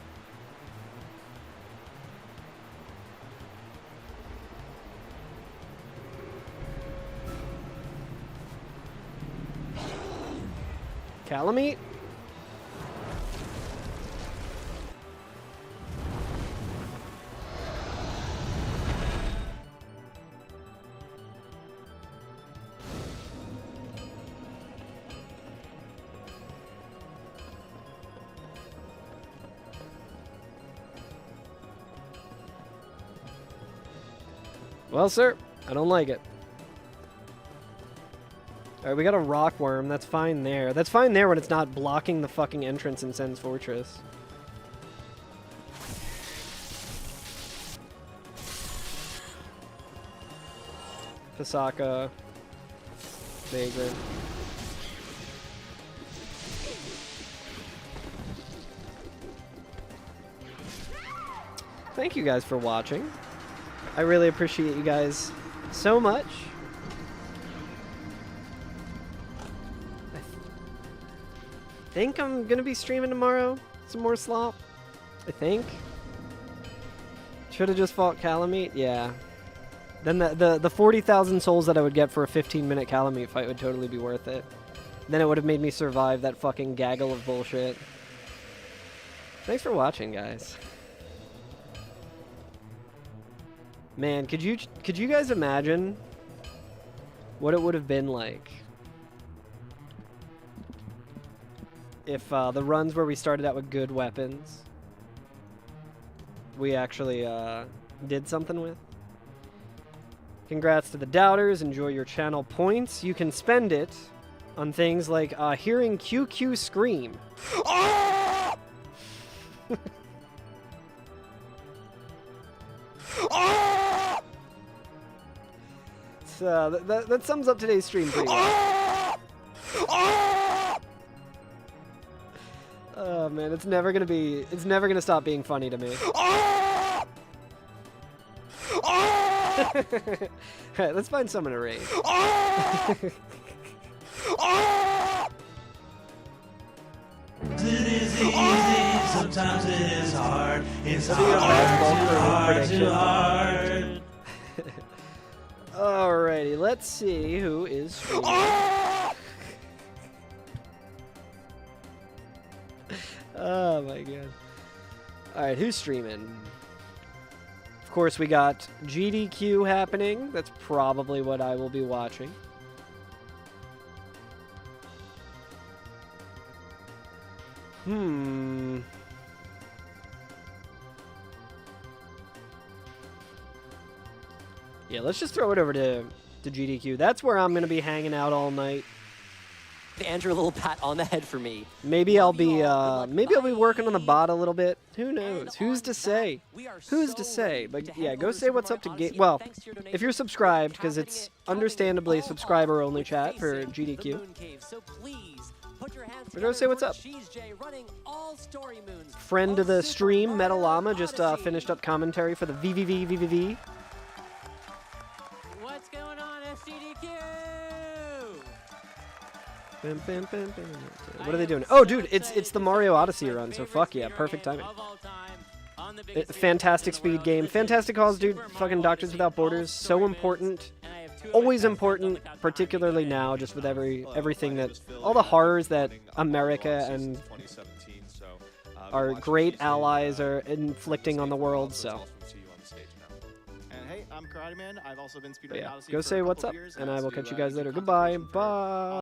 Calamite? Well, sir, I don't like it. Alright, we got a rock worm. That's fine there. That's fine there when it's not blocking the fucking entrance in Sen's Fortress. Pisaka. Vagrant. Thank you guys for watching. I really appreciate you guys so much. I think I'm gonna be streaming tomorrow. some more slop. I think. Should have just fought Calamite. Yeah. Then the 40,000 souls that I would get for a 15-minute Calamite fight would totally be worth it. Then it would have made me survive that fucking gaggle of bullshit. Thanks for watching, guys. Man, could you guys imagine what it would have been like if the runs where we started out with good weapons we actually did something with? Congrats to the doubters. Enjoy your channel points. You can spend it on things like hearing QQ scream. So that sums up today's stream pretty well. Oh man, it's never gonna stop being funny to me. Alright, let's find someone to raid. It is easy, sometimes it is hard. It's hard to hard. Alrighty, let's see who is streaming. Oh my god. Alright, who's streaming? Of course, we got GDQ happening. That's probably what I will be watching. Yeah, let's just throw it over to GDQ. That's where I'm going to be hanging out all night. Andrew, a little pat on the head for me. Maybe I'll be working on the bot a little bit. Who knows? Who's to say? Who's to say? But yeah, go say what's up to Game. Well, if you're subscribed, because it's understandably subscriber only chat for GDQ. But go say what's up. Friend of the stream, Metal Llama, just finished up commentary for the VVV. What's going on, SGDQ? What are they doing? Oh, dude, it's the Mario Odyssey run, so fuck yeah, perfect timing. Fantastic speed game, fantastic calls, dude. Fucking Doctors Without Borders, so important, always important, particularly now, just with everything that, all the horrors that America and our great allies are inflicting on the world. So. Hey, I'm Karate Man. I've also been speedrunning Odyssey go for say a what's couple up, years, and I will so, catch you guys later. Goodbye. Bye.